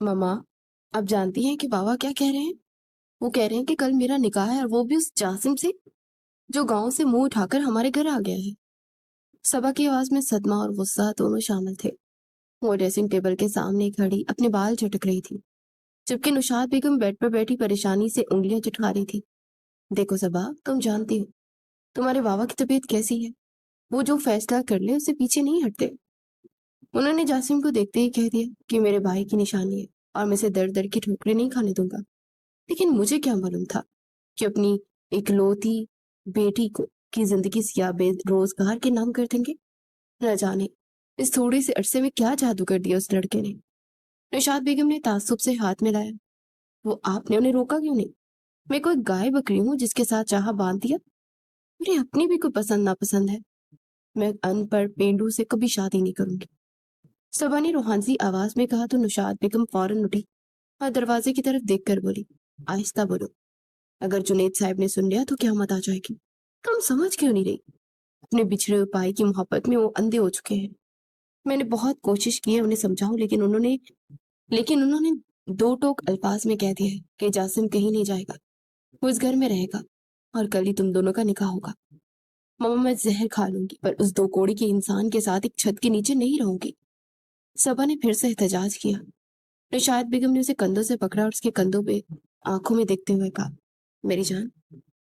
मम्मा, आप जानती हैं कि बाबा क्या कह रहे हैं? वो कह रहे हैं कि कल मेरा निकाह है और वो भी उस जासिम से जो गांव से मुंह उठाकर हमारे घर आ गया है। सबा की आवाज में सदमा और गुस्सा दोनों शामिल थे। वो ड्रेसिंग टेबल के सामने खड़ी अपने बाल झटक रही थी, जबकि नुशाद बेगम बेड पर बैठी परेशानी से उंगलियां चटका रही थी। देखो सबा, तुम जानती हो तुम्हारे बाबा की तबीयत कैसी है। वो जो फैसला कर ले उससे पीछे नहीं हटते। उन्होंने जासिम को देखते ही कह दिया कि मेरे भाई की निशानी है और मैं इसे दर दर की ठोकरें नहीं खाने दूंगा। लेकिन मुझे क्या मालूम था कि अपनी इकलौती बेटी को की जिंदगी सियाह बेरोजगार के नाम कर देंगे। न जाने इस थोड़े से अरसे में क्या जादू कर दिया उस लड़के ने। निशात बेगम ने ताज्जुब से हाथ मिलाया। वो आपने उन्हें रोका क्यों नहीं? मैं कोई गाय बकरी हूँ जिसके साथ चाह बांध दिया? मुझे अपनी भी कोई पसंद नापसंद है। मैं अनपढ़ पेंडू से कभी शादी नहीं करूंगी। सबा ने रूहानी आवाज में कहा तो निशात बेगम फौरन उठी और दरवाजे की तरफ देख कर बोली, आहिस्ता बोलो। अगर जुनेद साहब ने सुन लिया तो क्या मत आ जाएगी। तुम समझ क्यों नहीं रही? अपने बिछड़े हुए भाई की मोहब्बत में वो अंधे हो चुके हैं। मैंने बहुत कोशिश की है उन्हें समझाऊं, लेकिन उन्होंने दो टोक अल्फाज में कह दिया है कि जासिम कहीं नहीं जाएगा, वो इस घर में रहेगा और कल ही तुम दोनों का निकाह होगा। मामा, मैं जहर खा लूंगी पर उस दो कोड़ी के इंसान के साथ एक छत के नीचे नहीं रहूंगी। सबा ने फिर से एहतजाज किया। निशात बेगम ने उसे कंधों से पकड़ा और उसके कंधों पे आंखों में देखते हुए कहा, मेरी जान,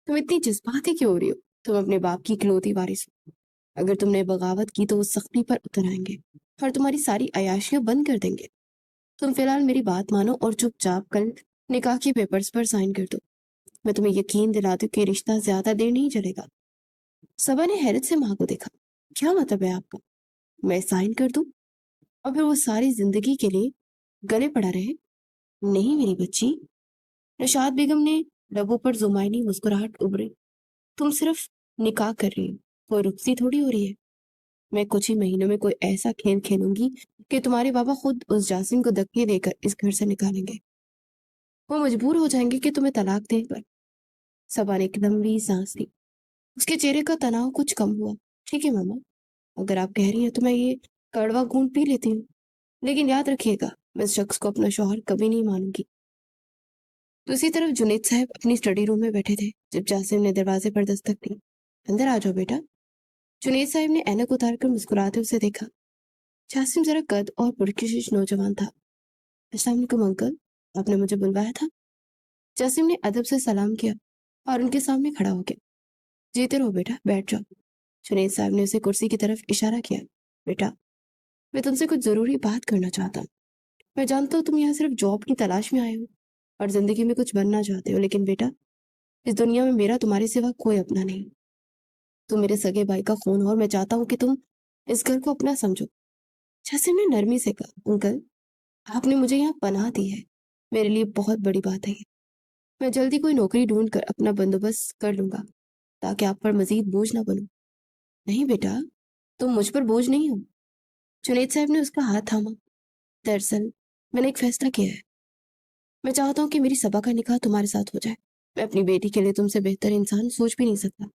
तुम इतनी जज्बाती क्यों हो रही हो? तुम अपने बाप की इकलौती वारिस हो। अगर तुमने बगावत की तो वो सख्ती पर उतर आएंगे और तुम्हारी सारी अयाशियां बंद कर देंगे। तुम फिलहाल मेरी बात मानो और चुपचाप कल निकाह के पेपर्स पर साइन कर दो। मैं तुम्हें यकीन दिलाती हूँ कि रिश्ता ज्यादा देर नहीं चलेगा। सबा ने हैरत से माँ को देखा। क्या मतलब है आपका? मैं साइन कर दूं और फिर वो सारी जिंदगी के लिए गले पड़ा रहे? नहीं मेरी बच्ची। निशात बेगम ने लबों पर जुमाइनी मुस्कुराहट उभरी। तुम सिर्फ निकाह कर रही हो, कोई रुखसी थोड़ी हो रही है। मैं कुछ ही महीनों में कोई ऐसा खेल खेलूंगी कि तुम्हारे बाबा खुद उस जासिम को धक्के देकर इस घर से निकालेंगे। वो मजबूर हो जाएंगे कि तुम्हें तलाक दे पर। सबा ने एक लंबी सांस ली। उसके चेहरे का तनाव कुछ कम हुआ। ठीक है मामा, अगर आप कह रही हैं तो मैं ये कड़वा घूंट पी लेती हूँ, लेकिन याद रखिएगा मैं इस शख्स को अपना शौहर कभी नहीं मानूंगी। दूसरी तरफ जुनेद साहब अपनी स्टडी रूम में बैठे थे जब जासिम ने दरवाजे पर दस्तक दी। अंदर आ जाओ बेटा। जुनेद साहब ने ऐनक उतारकर मुस्कुराते उसे देखा। जासिम जरा कद और पुरकशिश नौजवान था। अस्सलाम वालेकुम अंकल, आपने मुझे बुलवाया था? जासिम ने अदब से सलाम किया और उनके सामने खड़ा हो गया। जीते रहो बेटा, बैठ जाओ। जुनेद साहब ने उसे कुर्सी की तरफ इशारा किया। बेटा, मैं तुमसे कुछ जरूरी बात करना चाहता हूँ। मैं जानता हूँ तुम यहाँ सिर्फ जॉब की तलाश में आए हो और जिंदगी में कुछ बनना चाहते हो, लेकिन बेटा, इस दुनिया में मेरा तुम्हारे सिवा कोई अपना नहीं। तुम मेरे सगे भाई का खून हो और मैं चाहता हूँ कि तुम इस घर को अपना समझो। जासिम ने नरमी से कहा, अंकल, आपने मुझे यहाँ पनाह दी है, मेरे लिए बहुत बड़ी बात है ये। मैं जल्दी कोई नौकरी ढूंढ कर अपना बंदोबस्त कर लूंगा ताकि आप पर मजीद बोझ ना बनूं। नहीं बेटा, तुम मुझ पर बोझ नहीं हो। जुनेद साहब ने उसका हाथ थामा। दरअसल मैंने एक फैसला किया है। मैं चाहता हूँ कि मेरी सबा का निकाह तुम्हारे साथ हो जाए। मैं अपनी बेटी के लिए तुमसे बेहतर इंसान सोच भी नहीं सकता।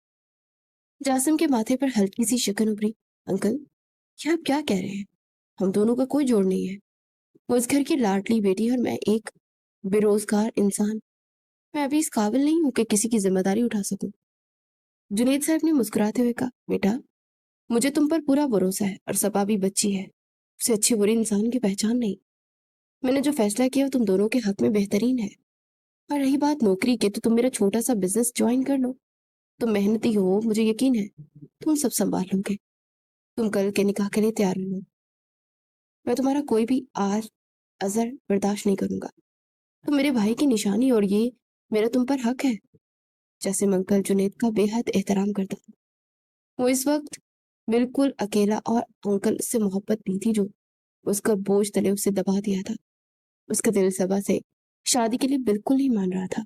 जासिम के माथे पर हल्की सी शिकन उभरी। अंकल, ये आप क्या कह रहे हैं? हम दोनों का कोई जोड़ नहीं है। वो इस घर की लाडली बेटी और मैं एक बेरोजगार इंसान। मैं अभी इस काबिल नहीं हूँ कि किसी की जिम्मेदारी उठा सकूं। जुनेद साहब ने मुस्कुराते हुए कहा, बेटा, मुझे तुम पर पूरा भरोसा है और सबा भी बच्ची है, उसे अच्छे बुरे इंसान की पहचान नहीं। मैंने जो फैसला किया वो तुम दोनों के हक में बेहतरीन है। और रही बात नौकरी की, तो तुम मेरा छोटा सा बिजनेस ज्वाइन कर लो। तुम मेहनती हो, मुझे यकीन है तुम सब संभाल लोगे। तुम कल के निकाह के लिए तैयार हो। मैं तुम्हारा कोई भी आज अजर बर्दाश्त नहीं करूंगा। तुम मेरे भाई की निशानी और ये मेरा तुम पर हक है। जैसे अंकल जुनेद का बेहद एहतराम करता था। वो इस वक्त बिल्कुल अकेला और अंकल से मोहब्बत नहीं थी जो उसका बोझ तले उसे दबा दिया था। उसका दिल सबा से शादी के लिए बिल्कुल नहीं मान रहा था,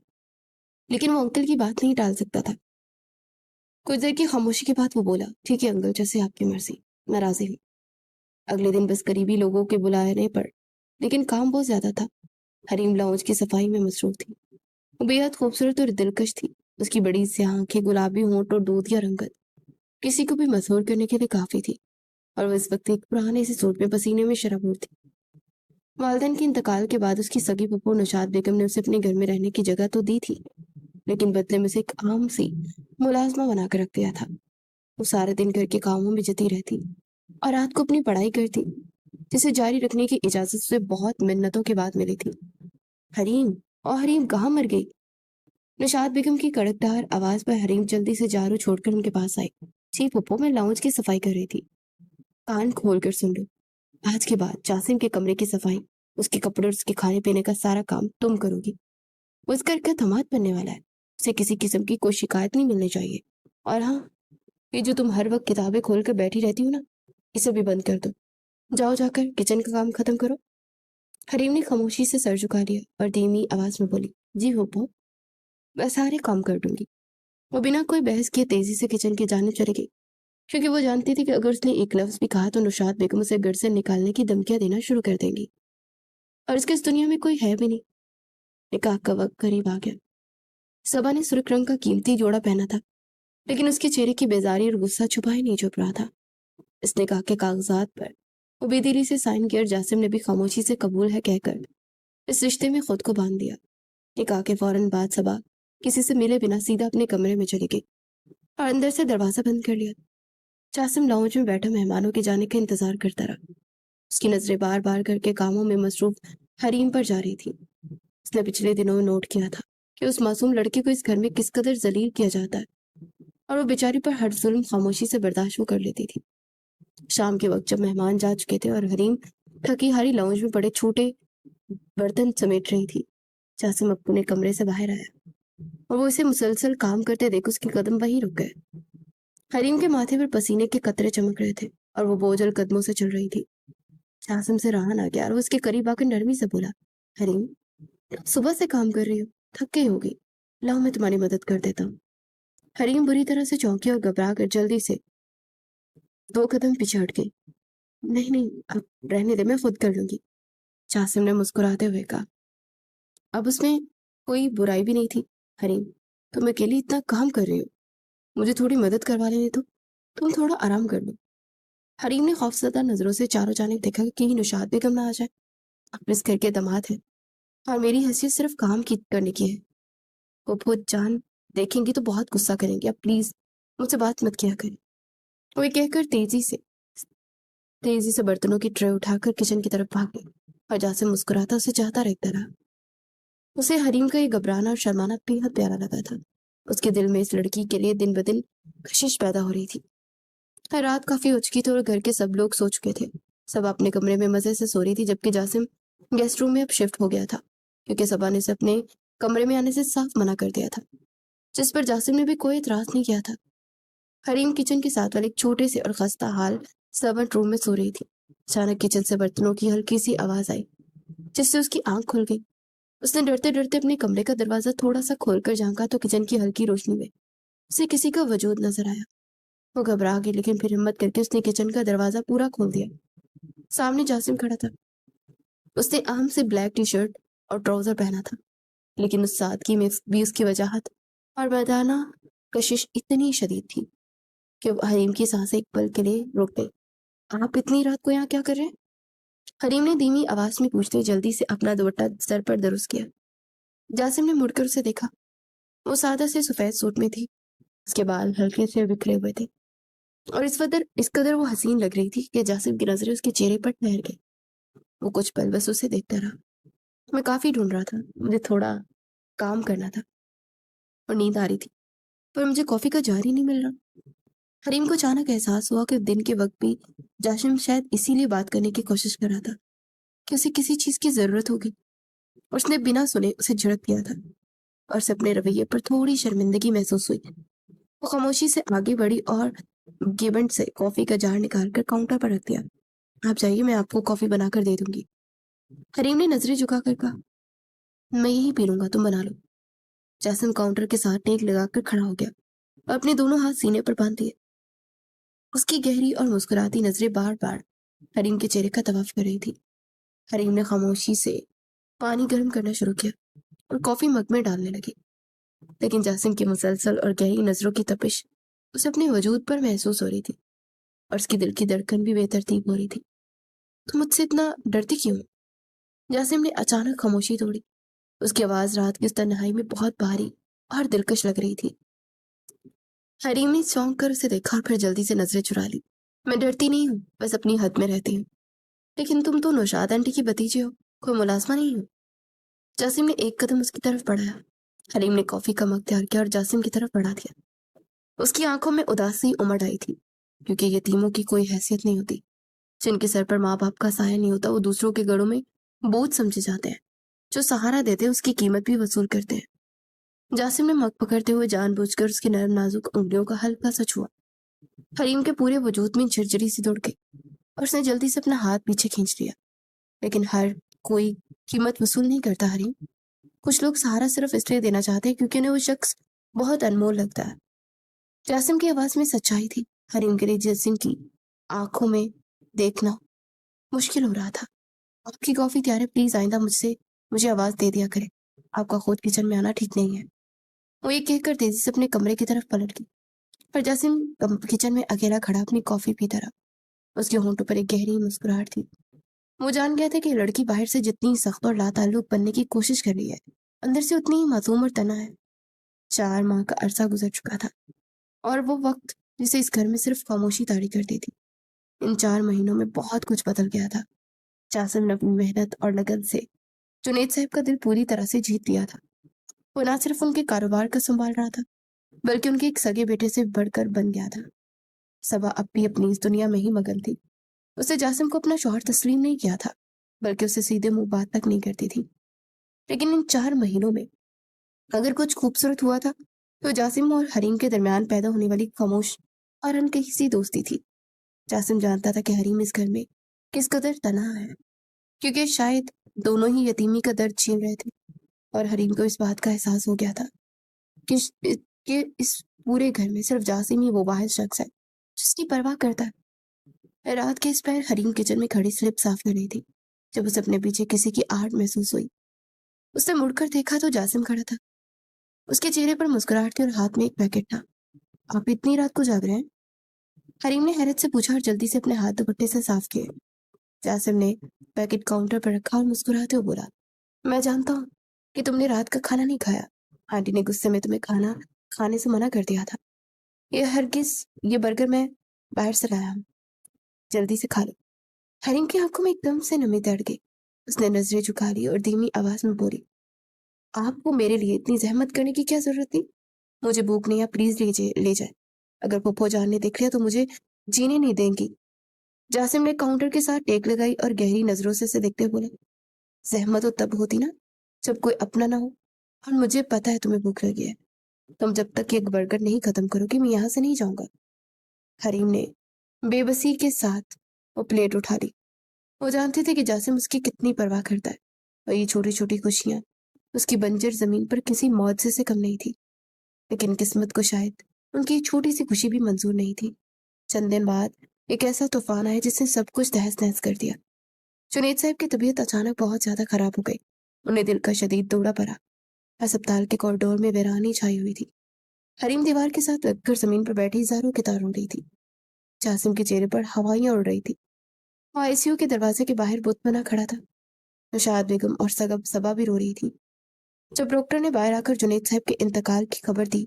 लेकिन वो अंकल की बात नहीं टाल सकता था। कुछ देर की खामोशी के बाद वो बोला, ठीक है अंकल, जैसे आपकी मर्जी, मैं राजी हूँ। अगले दिन बस करीबी लोगों के बुलाने पर, लेकिन काम बहुत ज्यादा था। हरीम लाउंज की सफाई में मसरूफ थी। वो बेहद खूबसूरत और दिलकश थी। उसकी बड़ी सी आंखें, गुलाबी होंठ और दूधिया रंगत किसी को भी मशहूर करने के लिए काफी थी। और वो इस वक्त एक पुराने से सूट में पसीने में शराबूर थी। والدین کے انتقال کے بعد اس کی سگی پھپھو نشاد بیگم نے اسے اپنے گھر میں رہنے کی جگہ تو دی تھی، لیکن بدلے میں اسے ایک عام سی ملازمہ بنا کر رکھ دیا تھا۔ وہ سارے دن گھر کے کاموں میں جتی رہتی اور رات کو اپنی پڑھائی کرتی، جسے جاری رکھنے کی اجازت اسے بہت منتوں کے بعد ملی تھی۔ حریم، اور حریم کہاں مر گئی؟ نشاد بیگم کی کڑکدار آواز پر حریم جلدی سے جارو چھوڑ کر ان کے پاس آئی۔ جی پھپھو، میں لاؤنج کی صفائی کر رہی تھی۔ کان کھول کر سن لو، آج کے بعد جاسم کے کمرے کی صفائی، اس کے کپڑے اور اس کے کھانے پینے کا سارا کام تم کرو گی۔ وہ اس گھر کا داماد بننے والا ہے، اسے کسی قسم کی کوئی شکایت نہیں ملنی چاہیے۔ اور ہاں، یہ جو تم ہر وقت کتابیں کھول کر بیٹھی رہتی ہو نا، اسے بھی بند کر دو۔ جاؤ جا کر کچن کا کام ختم کرو۔ حریم نے خاموشی سے سر جھکا لیا اور دھیمی آواز میں بولی، جی پھپھو، میں سارے کام کر دوں گی۔ وہ بنا کوئی بحث کیے تیزی سے کچن کی جانب چلی گئی، کیونکہ وہ جانتی تھی کہ اگر اس نے ایک لفظ بھی کہا تو نشاد بیگم اسے گھر سے نکالنے کی دھمکیاں دینا شروع کر دیں گی، اور اس کے اس دنیا میں کوئی ہے بھی نہیں۔ نکاح کا وقت قریب آ گیا۔ صبا نے سرخ رنگ کا قیمتی جوڑا پہنا تھا، لیکن اس کے چہرے کی بیزاری اور غصہ چھپا ہی نہیں چھپ رہا تھا۔ اس نکاح کے کاغذات پر وہ بے دلی سے سائن کیا اور جاسم نے بھی خاموشی سے قبول ہے کہہ کر اس رشتے میں خود کو باندھ دیا۔ نکاح کے فوراً بعد صبا کسی سے ملے بنا سیدھا اپنے کمرے میں چلی گئی اور اندر سے دروازہ بند کر لیا۔ جاسم لاؤنج میں بیٹھا مہمانوں کے جانے کا انتظار کرتا رہا۔ اس کی نظریں بار بار کر کے کاموں میں مصروف حریم پر جا رہی تھی۔ اس نے پچھلے دنوں میں نوٹ کیا تھا کہ اس معصوم لڑکے کو اس گھر میں کس قدر ذلیل کیا جاتا ہے، اور وہ بیچاری پر ہر ظلم خاموشی سے برداشت وہ کر لیتی تھی۔ شام کے وقت جب مہمان جا چکے تھے اور حریم تھکی ہاری لاؤنج میں پڑے چھوٹے برتن سمیٹ رہی تھی، جاسم اپنے کمرے سے باہر آیا اور وہ اسے مسلسل کام کرتے دیکھ اس کے قدم وہیں رک گئے۔ حریم کے ماتھے پر پسینے کے قطرے چمک رہے تھے اور وہ بوجھل قدموں سے چل رہی تھی۔ جاسم سے رہا نہ گیا اور وہ اس کے قریب آ کر نرمی سے بولا، حریم، صبح سے کام کر رہی ہو، تھک گئی ہوگی، لاؤ میں تمہاری مدد کر دیتا ہوں۔ حریم بری طرح سے چونکی اور گھبرا کر جلدی سے 2 قدم پیچھے ہٹ گئی۔ نہیں نہیں، اب رہنے دے، میں خود کر لوں گی، جاسم نے مسکراتے ہوئے کہا۔ اب اس میں کوئی برائی بھی نہیں تھی۔ حریم، تم اکیلی اتنا کام کر رہی ہو، مجھے تھوڑی مدد کروا لینے تو تم تھوڑا آرام کر لو۔ حریم نے خوفزدہ نظروں سے چاروں جانب دیکھا کہ کہیں نشاد بیگم نہ آ جائے۔ اپنے اس گھر کے داماد ہے اور میری حیثیت صرف کام کی کرنے کی ہے۔ وہ پھوپھو جان دیکھیں گی تو بہت غصہ کریں گی، اب پلیز مجھ سے بات مت کیا کریں۔ وہ یہ کہہ کر تیزی سے برتنوں کی ٹرے اٹھا کر کچن کی طرف بھاگ گئی اور جاسم مسکراتا اسے چاہتا رہتا رہا۔ اسے حریم کا یہ گھبرانا اور شرمانا بے حد پیارا لگا تھا۔ اس کے دل میں اس لڑکی کے لیے دن بدن کشش پیدا ہو رہی تھی۔ رات کافی ہو چکی تھی اور گھر کے سب لوگ سو چکے تھے۔ سب اپنے کمرے میں مزے سے سو رہی تھی، جبکہ جاسم گیسٹ روم میں اب شفٹ ہو گیا تھا، کیونکہ صبا نے اسے اپنے کمرے میں آنے سے صاف منع کر دیا تھا، جس پر جاسم نے بھی کوئی اعتراض نہیں کیا تھا۔ حریم کچن کے ساتھ والے ایک چھوٹے سے اور خستہ حال سرونٹ روم میں سو رہی تھی۔ اچانک کچن سے برتنوں کی ہلکی سی آواز آئی، جس سے اس کی آنکھ کھل گئی۔ اس نے ڈرتے ڈرتے اپنے کمرے کا دروازہ تھوڑا سا کھول کر جھانکا تو کچن کی ہلکی روشنی میں اسے کسی کا وجود نظر آیا۔ وہ گھبرا گئی، لیکن پھر ہمت کر کے اس نے کچن کا دروازہ پورا کھول دیا۔ سامنے جاسم کھڑا تھا۔ اس نے عام سے بلیک ٹی شرٹ اور ٹراؤزر پہنا تھا، لیکن اس سادگی میں بھی اس کی وجاہت اور مردانہ کشش اتنی شدید تھی کہ حریم کی سانسیں ایک پل کے لیے رک گئی۔ آپ اتنی رات کو یہاں کیا کر رہے ہیں؟ حریم نے دھیمی آواز میں پوچھتے جلدی سے اپنا دوپٹہ سر پر درست کیا۔ جاسم نے مڑ کر اسے دیکھا۔ وہ سادہ سے سفید سوٹ میں تھی، اس کے بال ہلکے سے بکھرے ہوئے تھے اور اس قدر وہ حسین لگ رہی تھی کہ جاسم کی نظریں اس کے چہرے پر ٹھہر گئی۔ وہ کچھ پل بس اسے دیکھتا رہا۔ میں کافی ڈھونڈ رہا تھا، مجھے تھوڑا کام کرنا تھا اور نیند آ رہی تھی، پر مجھے کافی کا جار ہی نہیں مل رہا۔ حریم کو اچانک احساس ہوا کہ دن کے وقت بھی جاسم شاید اسی لیے بات کرنے کی کوشش کر رہا تھا کہ اسے کسی چیز کی ضرورت ہوگی، اور اس نے بنا سنے اسے جھڑک دیا تھا اور اسے اپنے رویے پر تھوڑی شرمندگی محسوس ہوئی۔ وہ خاموشی سے آگے بڑھی اور گیبنٹ سے کافی کا جار نکال کر کاؤنٹر پر رکھ دیا۔ آپ جائیے، میں آپ کو کافی بنا کر دے دوں گی۔ حریم نے نظریں جھکا کر کہا، میں یہی پی لوں گا، تم بنا لو۔ جاسم کاؤنٹر کے ساتھ ٹیک لگا کر کھڑا ہو گیا اور اپنے دونوں ہاتھ سینے پر باندھ دیے۔ اس کی گہری اور مسکراتی نظریں بار بار حریم کے چہرے کا طواف کر رہی تھی۔ حریم نے خاموشی سے پانی گرم کرنا شروع کیا اور کافی مگ میں ڈالنے لگی، لیکن جاسم کی مسلسل اور گہری نظروں کی تپش اسے اپنے وجود پر محسوس ہو رہی تھی اور اس کی دل کی دھڑکن بھی بے ترتیب ہو رہی تھی۔ تم مجھ سے اتنا ڈرتی کیوں؟ جاسم نے اچانک خاموشی توڑی۔ اس کی آواز رات کی اس تنہائی میں بہت بھاری اور دلکش لگ رہی تھی۔ حریم نے چونک کر اسے دیکھا اور پھر جلدی سے نظریں چرا لی۔ میں ڈرتی نہیں ہوں، بس اپنی حد میں رہتی ہوں۔ لیکن تم تو نوشاد آنٹی کی بھتیجی ہو، کوئی ملازمہ نہیں ہو۔ جاسم نے ایک قدم اس کی طرف بڑھایا۔ حریم نے کافی کا مگ تیار کیا اور جاسم کی طرف بڑھا دیا۔ اس کی آنکھوں میں اداسی امڑ آئی تھی، کیونکہ یتیموں کی کوئی حیثیت نہیں ہوتی۔ جن کے سر پر ماں باپ کا سایہ نہیں ہوتا، وہ دوسروں کے گڑوں میں بوجھ سمجھے جاتے ہیں۔ جو سہارا دیتے ہیں اس کی قیمت بھی وصول کرتے ہیں۔ جاسم نے مگ پکڑتے ہوئے جان بوجھ کر اس کی نرم نازک انگلیوں کا ہلکا سا چھوا۔ حریم کے پورے وجود میں جھرجھری سی دوڑ گئی اور اس نے جلدی سے اپنا ہاتھ پیچھے کھینچ لیا۔ لیکن ہر کوئی قیمت وصول نہیں کرتا حریم۔ کچھ لوگ سہارا صرف اس لیے دینا چاہتے ہیں کیونکہ انہیں وہ شخص بہت انمول لگتا ہے۔ جاسم کی آواز میں سچائی تھی۔ حریم کے لیے جاسم کی آنکھوں میں دیکھنا مشکل ہو رہا تھا۔ آپ کی کافی تیار ہے، پلیز آئندہ مجھے آواز دے دیا کرے۔ آپ کا خود کچن میں آنا ٹھیک نہیں ہے۔ وہ یہ کہہ کر تیزی سے اپنے کمرے کی طرف پلٹ گئی، پر جاسم کچن میں اکیلا کھڑا اپنی کافی پیتا رہا۔ اس کے ہونٹوں پر ایک گہری مسکراہٹ تھی۔ وہ جان گیا تھا کہ لڑکی باہر سے جتنی سخت اور لاتعلق بننے کی کوشش کر رہی ہے، اندر سے اتنی ہی معصوم اور تنہا ہے۔ 4 ماہ کا عرصہ گزر چکا تھا، اور وہ وقت جسے اس گھر میں صرف خاموشی تاڑی کرتی تھی۔ ان 4 مہینوں میں بہت کچھ بدل گیا تھا۔ جاسم نے اپنی محنت اور لگن سے جنید صاحب کا دل پوری طرح سے جیت لیا تھا۔ وہ نہ صرف ان کے کاروبار کا سنبھال رہا تھا، بلکہ ان کے ایک سگے بیٹے سے بڑھ کر بن گیا تھا۔ صبا اب بھی اپنی اس دنیا میں ہی مگن تھی۔ اسے جاسم کو اپنا شوہر تسلیم نہیں کیا تھا، بلکہ اسے سیدھے منہ بات تک نہیں کرتی تھی۔ لیکن ان 4 مہینوں میں اگر کچھ خوبصورت ہوا تھا تو جاسم اور حریم کے درمیان پیدا ہونے والی خاموش اور انکہی سی دوستی تھی۔ جاسم جانتا تھا کہ حریم اس گھر میں کس قدر تنہا ہے، کیونکہ شاید دونوں ہی یتیمی کا درد چھین رہے تھے، اور حریم کو اس بات کا احساس ہو گیا تھا کہ اس پورے گھر میں صرف جاسم ہی وہ واحد شخص ہے جس کی پرواہ کرتا ہے۔ رات کے اس پہر حریم کچن میں کھڑی سلپ صاف کر رہی تھی جب اسے اپنے پیچھے کسی کی آہٹ محسوس ہوئی۔ اس نے مڑ کر دیکھا تو جاسم کھڑا تھا۔ اس کے چہرے پر مسکراہٹ تھی اور ہاتھ میں ایک پیکٹ تھا۔ آپ اتنی رات کو جاگ رہے ہیں؟ حریم نے حیرت سے پوچھا اور جلدی سے اپنے ہاتھ دوپٹے سے صاف کیے۔ جاسم نے پیکٹ کاؤنٹر پر رکھا اور مسکراتے ہوئے بولا، میں جانتا ہوں کہ تم نے رات کا کھانا نہیں کھایا۔ آنٹی نے غصے میں تمہیں کھانا کھانے سے منع کر دیا تھا۔ یہ برگر میں باہر سے لایا ہوں، جلدی سے کھا لو۔ حریم کی آنکھوں میں ایک دم سے نمی چڑھ گئی۔ اس نے نظریں جھکا لی اور دھیمی آواز میں بولی، آپ کو میرے لیے اتنی زحمت کرنے کی کیا ضرورت تھی؟ مجھے بھوک نہیں ہے، پلیز لے جائے۔ اگر پھپھو جان نے دیکھ لیا تو مجھے جینے نہیں دیں گی۔ جاسم نے کاؤنٹر کے ساتھ ٹیک لگائی اور گہری نظروں سے اسے دیکھتے بولا، زحمت تو تب ہوتی نا جب کوئی اپنا نہ ہو، اور مجھے پتا ہے تمہیں بھوک لگی ہے۔ تم جب تک یہ برگر نہیں ختم کرو گی میں یہاں سے نہیں جاؤں گا۔ حریم نے بے بسی کے ساتھ وہ پلیٹ اٹھا لی۔ وہ جانتے تھے کہ جاسم اس کی کتنی پرواہ کرتا ہے، اور یہ چھوٹی چھوٹی خوشیاں اس کی بنجر زمین پر کسی معجزے سے کم نہیں تھی۔ لیکن قسمت کو شاید ان کی چھوٹی سی خوشی بھی منظور نہیں تھی۔ چند دن بعد ایک ایسا طوفان آیا جس نے سب کچھ تہس نہس کر دیا۔ جنید صاحب کی طبیعت اچانک بہت زیادہ خراب ہو گئی۔ انہیں دل کا شدید دورہ پڑا۔ ہسپتال کے کوریڈور میں ویرانی چھائی ہوئی تھی۔ حریم دیوار کے ساتھ لگ کر زمین پر بیٹھی زاروں کی طرح رو رہی تھی۔ جاسم کے چہرے پر ہوائیاں اڑ رہی تھی۔ وہ آئی سی یو کے دروازے کے باہر بت بنا کھڑا تھا۔ نشاد بیگم اور صبا بھی رو رہی تھی۔ جب ڈاکٹر نے باہر آ کر جنید صاحب کے انتقال کی خبر دی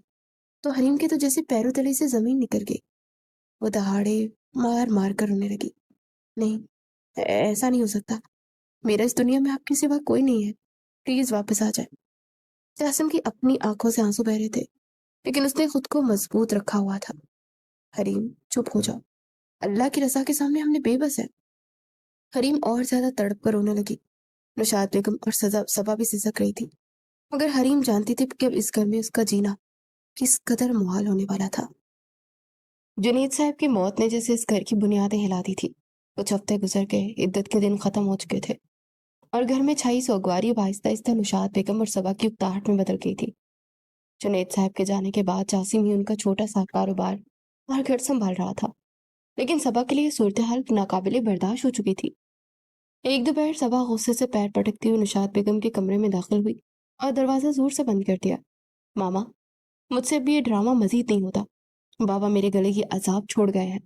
تو حریم کے تو جیسے پیروں تلے سے زمین نکل گئی۔ وہ دہاڑے مار مار کر رونے لگی۔ نہیں، ایسا نہیں ہو سکتا، میرا اس دنیا میں آپ کے سوا کوئی نہیں ہے، پلیز واپس آ جائے۔ جاسم کی اپنی آنکھوں سے آنسو بہ رہے تھے، لیکن اس نے خود کو مضبوط رکھا ہوا تھا۔ حریم چپ ہو جاؤ، اللہ کی رضا کے سامنے ہم نے بے بس ہے۔ حریم اور زیادہ تڑپ کر رونے لگی۔ نشاد بیگم اور صبا بھی سسک رہی تھی، مگر حریم جانتی تھی کہ اب اس گھر میں اس کا جینا کس قدر محال ہونے والا تھا۔ جنید صاحب کی موت نے جیسے اس گھر کی بنیادیں ہلا دی تھی۔ کچھ ہفتے گزر گئے، عدت کے دن ختم ہو چکے تھے، اور گھر میں چھائی سوگواری اب آہستہ آہستہ نشاد بیگم اور صبا کی اکتاہٹ میں بدل گئی تھی۔ جنید صاحب کے جانے کے بعد جاسم ہی ان کا چھوٹا سا کاروبار اور گھر سنبھال رہا تھا، لیکن صبا کے لیے صورتحال ناقابل برداشت ہو چکی تھی۔ ایک دوپہر صبا غصے سے پیر پٹکتی ہوئی نشاد بیگم کے کمرے میں داخل ہوئی اور دروازہ زور سے بند کر دیا۔ ماما، مجھ سے اب یہ ڈرامہ مزید نہیں ہوتا۔ بابا میرے گلے کی عذاب چھوڑ گئے ہیں۔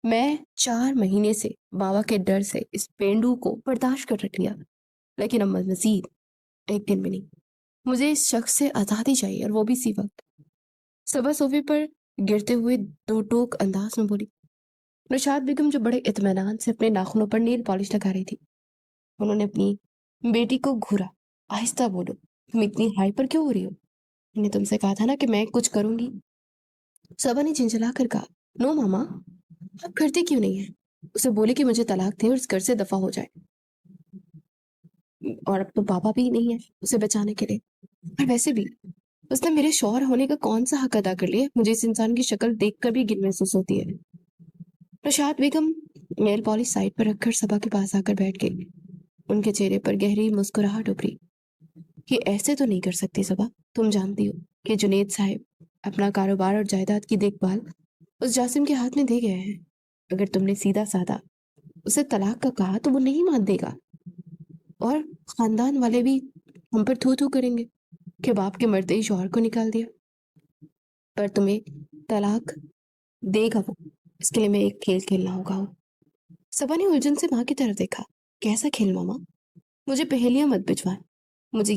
میں 4 مہینے سے بابا کے ڈر سے اس پینڈو کو برداشت کر رکھ لیا، لیکن اب مزید ایک دن بھی نہیں. مجھے اس شخص سے آزادی چاہیے، اور وہ بھی اسی وقت. صبح صوفے پر گرتے ہوئے دو ٹوک انداز میں بولی. نشاد بیگم جو بڑے اطمینان سے اپنے ناخنوں پر نیل پالش لگا رہی تھی، انہوں نے اپنی بیٹی کو گھورا. آہستہ بولو، تم اتنی ہائپر کیوں ہو رہی ہو؟ میں نے تم سے کہا تھا نا کہ میں کچھ کروں گی. صبا نے جھنجھلا کر کہا، نو ماما، آپ کرتی کیوں نہیں ہیں؟ اسے بولے کہ مجھے طلاق دے اور اس گھر سے دفع ہو جائے. اور اب تو پاپا بھی نہیں ہے اسے بچانے کے لیے. اور ویسے بھی اس نے میرے شوہر ہونے کا کون سا حق ادا کر لیا؟ مجھے اس انسان کی شکل دیکھ کر بھی گن محسوس ہوتی ہے. نشاد بیگم نیل پالش سائڈ پر رکھ کر صبا کے پاس آ کر بیٹھ گئی. ان کے چہرے پر گہری مسکراہٹ ابھری. یہ ایسے تو نہیں کر سکتی صبا. تم جانتی ہو کہ جنید صاحب اپنا کاروبار اور جائیداد کی دیکھ بھال اس جاسم کے ہاتھ میں دے گئے ہیں. اگر تم نے سیدھا سادہ اسے طلاق کا کہا تو وہ نہیں مان دے گا، اور خاندان والے بھی ہم پر تھو تھو کریں گے کہ باپ کے مرتے ہی شوہر کو نکال دیا. پر تمہیں طلاق دے گا وہ، اس کے لیے میں ایک کھیل کھیلنا ہوگا. صبا نے الجھن سے ماں کی طرف دیکھا. کیسا کھیل ماما؟ مجھے پہیلیاں مت بجھوائیں. مجھے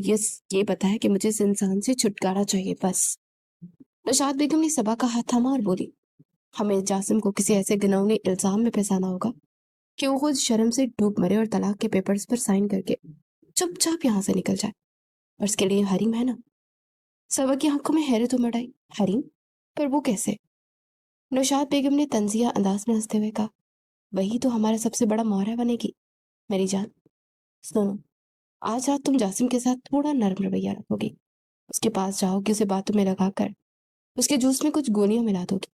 یہ پتا ہے کہ مجھے اس انسان سے چھٹکارا چاہیے بس. نشاد بیگم نے صبا کا ہاتھ تھاما اور بولی، ہمیں جاسم کو کسی ایسے گنونے الزام میں پھنسانا ہوگا کہ وہ خود شرم سے ڈوب مرے اور طلاق کے پیپرز پر سائن کر کے چپ چاپ یہاں سے نکل جائے. اور اس کے لیے حریم ہے نا؟ صبا کی آنکھوں میں حیرت امڑ آئی. حریم؟ پر وہ کیسے؟ نشاد بیگم نے طنزیہ انداز میں ہنستے ہوئے کہا، وہی تو ہمارا سب سے بڑا مورا بنے گی. میری جان سنو، آج رات تم جاسم کے ساتھ تھوڑا نرم رویہ رکھو گی. اس کے پاس جاؤ گی، اسے باتوں میں لگا کر اس کے جوس میں کچھ گولیاں ملا دو گی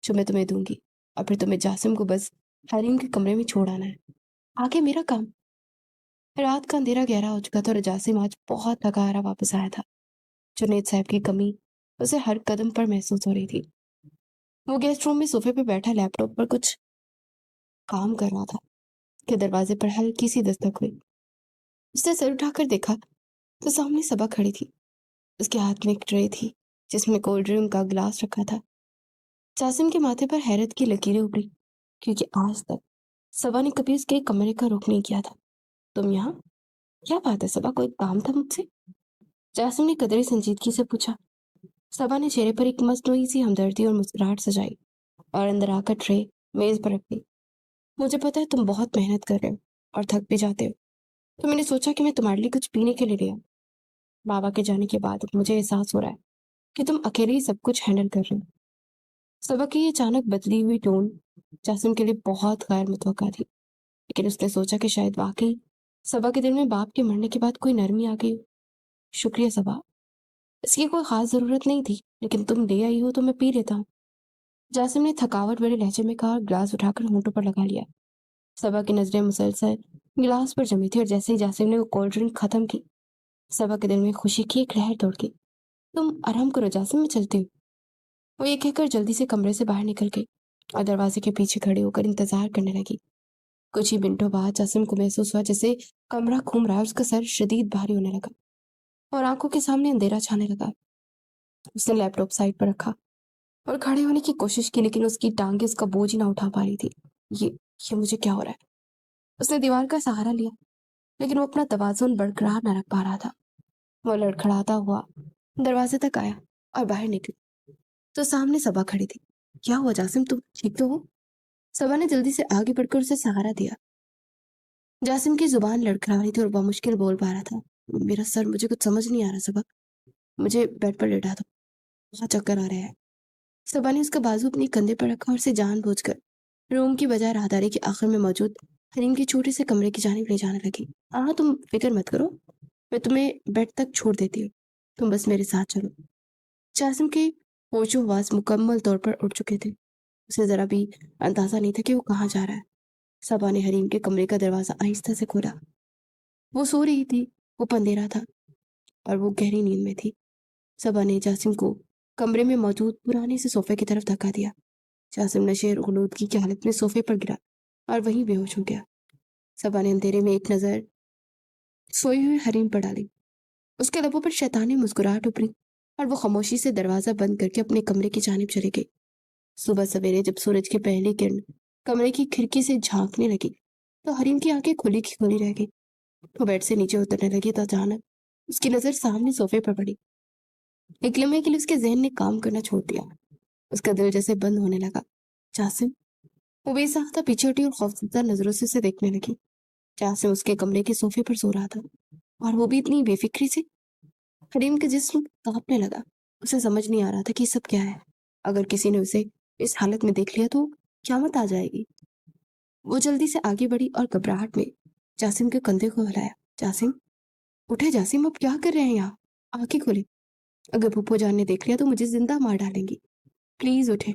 جو میں تمہیں دوں گی، اور پھر تمہیں جاسم کو بس حریم کے کمرے میں چھوڑ آنا ہے. آگے میرا کام. رات کا اندھیرا گہرا ہو چکا تھا اور جاسم آج بہت تھکا ہارا واپس آیا تھا. جنید صاحب کی کمی اسے ہر قدم پر محسوس ہو رہی تھی. وہ گیسٹ روم میں صوفے پہ بیٹھا لیپ ٹاپ پر کچھ کام کر رہا تھا کہ دروازے پر ہلکی سی دستک ہوئی. اس نے سر اٹھا کر دیکھا تو سامنے صبا کھڑی تھی. اس کے ہاتھ میں ایک ٹرے تھی جس میں کولڈ ڈرنک کا گلاس رکھا تھا. جاسم کے ماتھے پر حیرت کی لکیریں ابھری، کیونکہ آج تک صبا نے کبھی اس کے کمرے کا رخ نہیں کیا تھا. تم یہاں؟ کیا بات ہے صبا، کوئی کام تھا مجھ سے؟ جاسم نے قدرے سنجیدگی سے پوچھا. صبا نے چہرے پر ایک مصنوعی سی ہمدردی اور مسکراہٹ سجائی اور اندر آ کر ٹرے میز پر رکھ دی. مجھے پتا ہے تم بہت محنت کر رہے ہو اور تھک بھی جاتے ہو، تو میں نے سوچا کہ میں تمہارے لیے کچھ پینے کے لیے لے آؤں. بابا کے جانے کے بعد مجھے احساس ہو رہا ہے کہ تم اکیلے ہی سب کچھ ہینڈل کر رہے ہو. صبا کی یہ اچانک بدلی ہوئی ٹون جاسم کے لیے بہت غیر متوقع تھی، لیکن اس نے سوچا کہ شاید واقعی صبا کے دل میں باپ کے مرنے کے بعد کوئی نرمی آ گئی ہو. شکریہ صبا، اس کی کوئی خاص ضرورت نہیں تھی، لیکن تم لے آئی ہو تو میں پی لیتا ہوں. جاسم نے تھکاوٹ بڑے لہجے میں کہا اور گلاس اٹھا کر ہونٹوں پر لگا لیا. صبا کی نظریں مسلسل گلاس پر جمی تھی، اور جیسے ہی جاسم نے وہ کولڈ ڈرنک ختم کی، صبا کے دل میں خوشی کی ایک لہر دوڑ گئی. تم آرام کرو جاسم، میں چلتی ہوں. وہ یہ کہہ کر جلدی سے کمرے سے باہر نکل گئی اور دروازے کے پیچھے کھڑے ہو کر انتظار کرنے لگی. کچھ ہی منٹوں بعد جاسم کو محسوس ہوا جیسے کمرہ گھوم رہا ہے. اس کا سر شدید بھاری ہونے لگا اور آنکھوں کے سامنے اندھیرا چھانے لگا. اس نے لیپ ٹاپ سائڈ پر رکھا اور کھڑے ہونے کی کوشش کی، لیکن اس کی ٹانگیں اس کا بوجھ نہ اٹھا پا رہی تھی. یہ مجھے کیا ہو رہا ہے؟ اس نے دیوار کا سہارا لیا، لیکن وہ اپنا توازن برقرار نہ رکھ پا رہا تھا. وہ لڑکھڑاتا ہوا دروازے تک آیا اور باہر نکلی تو سامنے صبا کھڑی تھی. کیا ہوا جاسم، تم ٹھیک تو ہو؟ صبا نے جلدی سے آگے بڑھ کر اسے سہارا دیا. جاسم کی زبان لڑکھڑا رہی تھی اور وہ مشکل بول پا رہا تھا. میرا سر، مجھے کچھ سمجھ نہیں آ رہا صبا، مجھے بیڈ پر لیٹا دو، بہت چکر آ رہے ہیں. صبا نے اس کا بازو اپنے کندھے پر رکھا اور اسے جان بوجھ کر روم کی بجائے راہداری کے آخر میں موجود حریم کے چھوٹے سے کمرے کی جانب لے جانے لگی. ہاں تم فکر مت کرو، میں تمہیں بیڈ تک چھوڑ دیتی ہوں، تم بس میرے ساتھ چلو. جاسم کے ہوش و حواس مکمل طور پر اڑ چکے تھے. اسے ذرا بھی اندازہ نہیں تھا کہ وہ کہاں جا رہا ہے. صبا نے حریم کے کمرے کا دروازہ آہستہ سے کھولا. وہ سو رہی تھی، وہ اندھیرا تھا اور وہ گہری نیند میں تھی. صبا نے جاسم کو کمرے میں موجود پرانے سے صوفے کی طرف دھکا دیا. جاسم نشے اور غنودگی کی حالت میں صوفے پر گرا اور وہیں بے ہوش ہو گیا. صبا نے اندھیرے میں ایک نظر سوئی ہوئی حریم پر ڈالی. اس کے لبوں پر شیطانی مسکراہٹ ابھری اور وہ خاموشی سے دروازہ بند کر کے اپنے کمرے کی جانب چلی گئی. صبح سویرے جب سورج کی پہلی کرن کمرے کی کھڑکی سے جھانکنے لگی تو حریم کی آنکھیں کھلی کی کھلی رہ گئی. وہ بیڈ سے نیچے اترنے لگی تو اچانک اس کی نظر سامنے صوفے پر پڑی۔ ایک لمحے کے لیے اس کے ذہن نے کام کرنا چھوڑ دیا، اس کا دل جیسے بند ہونے لگا۔ جاسم، وہ بے ساختہ پیچھے ہٹی اور خوفزدہ نظروں سے اسے دیکھنے لگی۔ جاسم اس کے کمرے کے صوفے پر سو رہا تھا، اور وہ بھی اتنی بے فکری سے۔ حریم کا جسم کانپنے لگا، اسے سمجھ نہیں آ رہا تھا کہ یہ سب کیا ہے۔ اگر کسی نے اسے اس حالت میں دیکھ لیا تو قیامت آ جائے گی۔ وہ جلدی سے آگے بڑھی اور گھبراہٹ میں جاسم کے کندھے کو ہلایا۔ جاسم، اٹھے جاسم، اب کیا کر رہے ہیں یہاں؟ آنکھیں کھولے، اگر پھپھو جان نے دیکھ لیا تو مجھے زندہ مار ڈالیں گی، پلیز اٹھے۔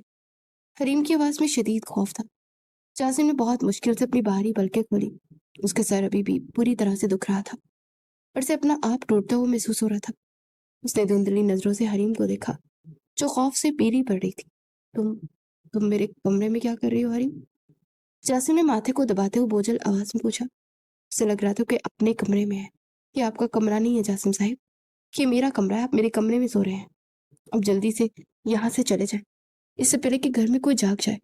حریم کی آواز میں شدید خوف تھا۔ جاسم نے بہت مشکل سے اپنی باہری پلکیں کھولی، اس کا سر ابھی بھی پوری طرح سے دکھ رہا تھا اور اسے اپنا آپ ٹوٹتا ہوا محسوس ہو رہا تھا۔ اس نے دھندلی نظروں سے حریم کو دیکھا جو خوف سے پیلی پڑ رہی تھی۔ تم میرے کمرے میں کیا کر رہی ہو حریم؟ جاسم نے ماتھے کو دباتے ہوئے بوجھل آواز میں پوچھا۔ اسے لگ رہا تھا کہ اپنے کمرے میں ہے۔ یہ آپ کا کمرہ نہیں ہے جاسم صاحب، یہ میرا کمرہ ہے، آپ میرے کمرے میں سو رہے ہیں۔ اب جلدی سے یہاں سے چلے جائیں، اس سے پہلے کہ گھر میں کوئی جاگ جائے۔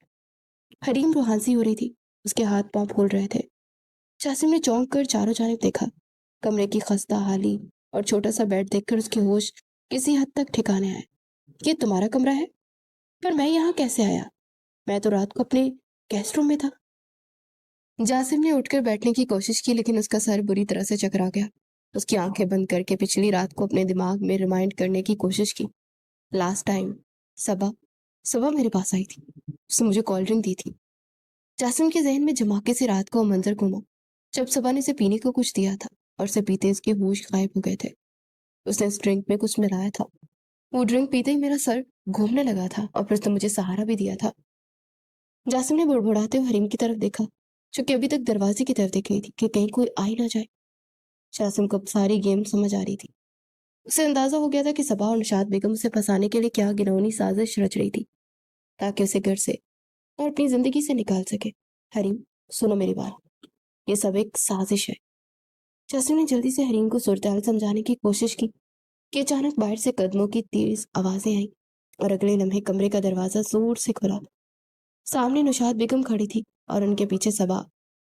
حریم روحانسی ہو رہی تھی، اس کے ہاتھ پاؤں پھول رہے تھے۔ جاسم نے چونک کر چاروں جانب دیکھا۔ کمرے کی خستہ حالی اور چھوٹا سا بیڈ دیکھ کر اس کے ہوش کسی حد تک ٹھکانے آئے۔ یہ تمہارا کمرہ ہے؟ پر میں یہاں کیسے آیا؟ میں تو رات کو اپنے گیسٹ روم میں تھا۔ جاسم نے اٹھ کر بیٹھنے کی کوشش کی، لیکن اس کا سر بری طرح سے چکرا گیا۔ اس کی آنکھیں بند کر کے پچھلی رات کو اپنے دماغ میں ریمائنڈ کرنے کی کوشش کی۔ لاسٹ ٹائم صبح میرے پاس آئی تھی، اس نے مجھے کولڈ ڈرنک دی تھی۔ جاسم کے ذہن میں جھماکے سے رات کو وہ منظر گھوما جب صبا نے اسے پینے کو کچھ دیا تھا اور اسے پیتے اس کے ہوش غائب ہو گئے تھے۔ اس نے اس ڈرنک میں کچھ ملایا تھا۔ وہ ڈرنک پیتے ہی میرا سر گھومنے لگا تھا اور پھر اس نے مجھے سہارا بھی دیا تھا۔ جاسم نے بڑبڑاتے ہوئے حریم کی طرف دیکھا جو کہ ابھی تک دروازے کی طرف دیکھ رہی تھی کہ کہیں کوئی آ ہی نہ جائے۔ جاسم کو اب ساری گیم سمجھ آ رہی تھی۔ اسے اندازہ ہو گیا تھا کہ صبا اور نشاط بیگم اسے پھنسانے کے لیے کیا گنونی سازش رچ رہی تھی تاکہ اسے گھر سے اور اپنی زندگی سے نکال سکے۔ حریم، سنو میری بات، یہ سب ایک سازش ہے۔ جاسم نے جلدی سے حریم کو صورتحال سمجھانے کی کوشش کی کہ اچانک باہر سے قدموں کی تیز آوازیں آئیں اور اگلے لمحے کمرے کا دروازہ زور سے کھلا۔ سامنے نشاط بیگم کھڑی تھی اور ان کے پیچھے صبا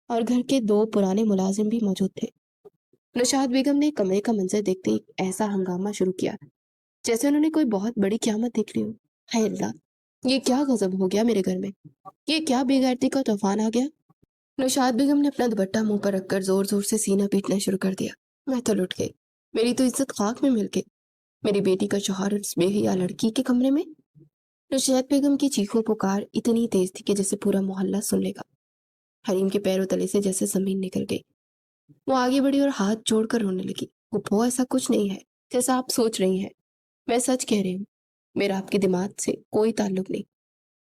اور گھر کے 2 پرانے ملازم بھی موجود تھے۔ نشاط بیگم نے کمرے کا منظر دیکھتے ہی ایسا ہنگامہ شروع کیا جیسے انہوں نے کوئی بہت بڑی قیامت دیکھ لی ہو۔ ہے اللہ، یہ کیا غضب ہو گیا میرے گھر میں، یہ کیا بے غیرتی کا طوفان آ گیا۔ نشاط بیگم نے اپنا دوپٹہ منہ پر رکھ کر زور زور سے سینہ پیٹنا شروع کر دیا۔ میں تو لٹ گئی، میری تو عزت خاک میں مل گئی۔ میری بیٹی کا شوہر اس بے حیا لڑکی کے کمرے میں۔ نشاط بیگم کی چیخوں پکار اتنی تیز تھی کہ جیسے پورا محلہ سن لے گا۔ حریم کے پیروں تلے سے جیسے زمین نکل گئی۔ وہ آگے بڑھی اور ہاتھ جوڑ کر رونے لگی۔ پھپھو، ایسا کچھ نہیں ہے جیسا آپ سوچ رہی ہیں، میں سچ کہہ رہی ہوں، میرا آپ کے دماغ سے کوئی تعلق نہیں۔